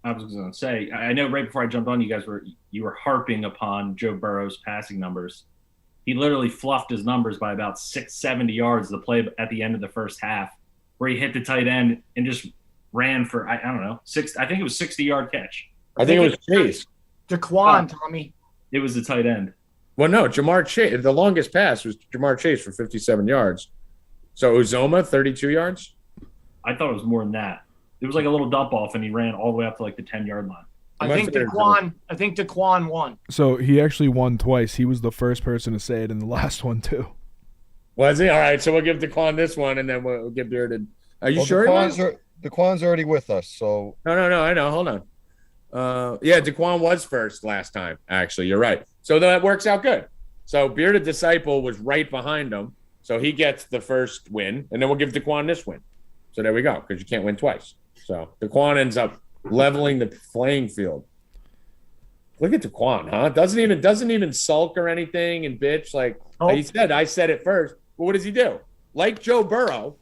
S5: I was going to say, I know right before I jumped on, you were harping upon Joe Burrow's passing numbers. He literally fluffed his numbers by about 670 yards the play at the end of the first half, where he hit the tight end and just ran for, I don't know, I think it was 60-yard catch.
S2: I think it was Chase.
S4: Daquan, Tommy.
S5: It was the tight end.
S2: Well, no, Jamar Chase. The longest pass was Jamar Chase for 57 yards. So Uzoma, 32 yards?
S5: I thought it was more than that. It was like a little dump off, and he ran all the way up to like the 10-yard line.
S4: I think Daquan won.
S1: So he actually won twice. He was the first person to say it in the last one too.
S2: Was he? All right, so we'll give Daquan this one, and then we'll give Bearded. Are you sure?
S3: Daquan's already with us, so
S2: No, I know. Hold on. Yeah, Daquan was first last time. Actually, you're right. So that works out good. So Bearded Disciple was right behind him, so he gets the first win, and then we'll give Daquan this win. So there we go, because you can't win twice. So Daquan ends up leveling the playing field. Look at Daquan, huh? Doesn't even sulk or anything and bitch like he said. I said it first. But what does he do? Like Joe Burrow,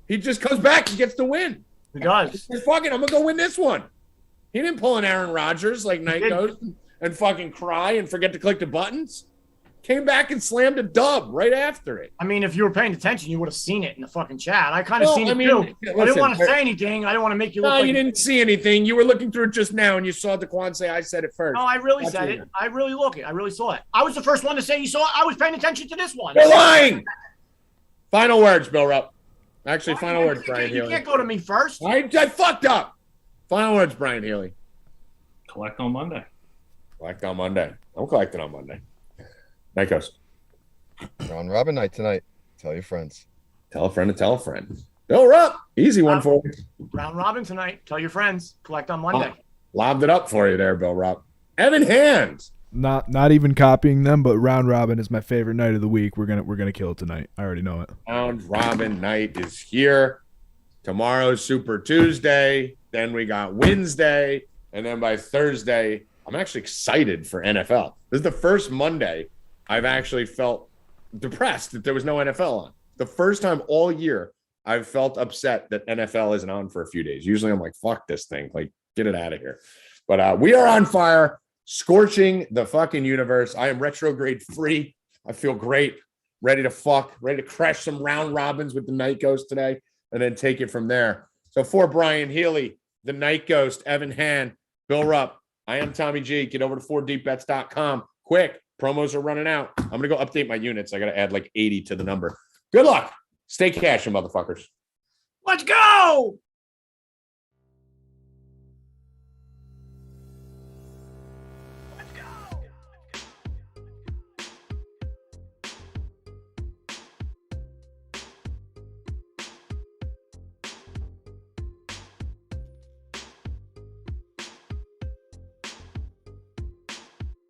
S2: he just comes back and gets the win.
S4: He does.
S2: He's fucking, I'm gonna go win this one. He didn't pull an Aaron Rodgers like Night Ghost and fucking cry and forget to click the buttons. Came back and slammed a dub right after it.
S4: I mean, if you were paying attention, you would have seen it in the fucking chat. I kind of seen it too. I didn't want to say anything. I didn't want to make you look like
S2: you didn't see anything. You were looking through it just now, and you saw Daquan say, I said it first.
S4: No, I really said it. I really saw it. I was the first one to say you saw it. I was paying attention to this one.
S2: You're lying! Final words, Bill Rupp. Actually, final words, Brian Healy.
S4: You can't go to me first.
S2: I fucked up. Final words, Brian Healy.
S5: Collect on Monday.
S2: Collect on Monday. I'm collecting on Monday. Night Ghost.
S3: round robin night tonight. Tell your friends.
S2: Tell a friend to tell a friend. Bill Rupp. Easy one for you.
S4: Round robin tonight. Tell your friends. Collect on Monday.
S2: Lobbed it up for you there, Bill Rupp. Evan Hands.
S1: Not even copying them, but round robin is my favorite night of the week. We're gonna kill it tonight. I already know it.
S2: Round robin night is here. Tomorrow's Super Tuesday. Then we got Wednesday, and then by Thursday, I'm actually excited for NFL. This is the first Monday I've actually felt depressed that there was no NFL on. The first time all year I've felt upset that NFL isn't on for a few days. Usually I'm like, fuck this thing, like get it out of here. But we are on fire. Scorching the fucking universe. I am retrograde free. I feel great. Ready to crash some round robins with the Night Ghost today and then take it from there. So for Brian Healy, the Night Ghost, Evan Han, Bill Rupp, I am Tommy G. Get over to 4deepbets.com. Quick, promos are running out. I'm going to go update my units. I got to add like 80 to the number. Good luck. Stay cashing, motherfuckers.
S4: Let's go.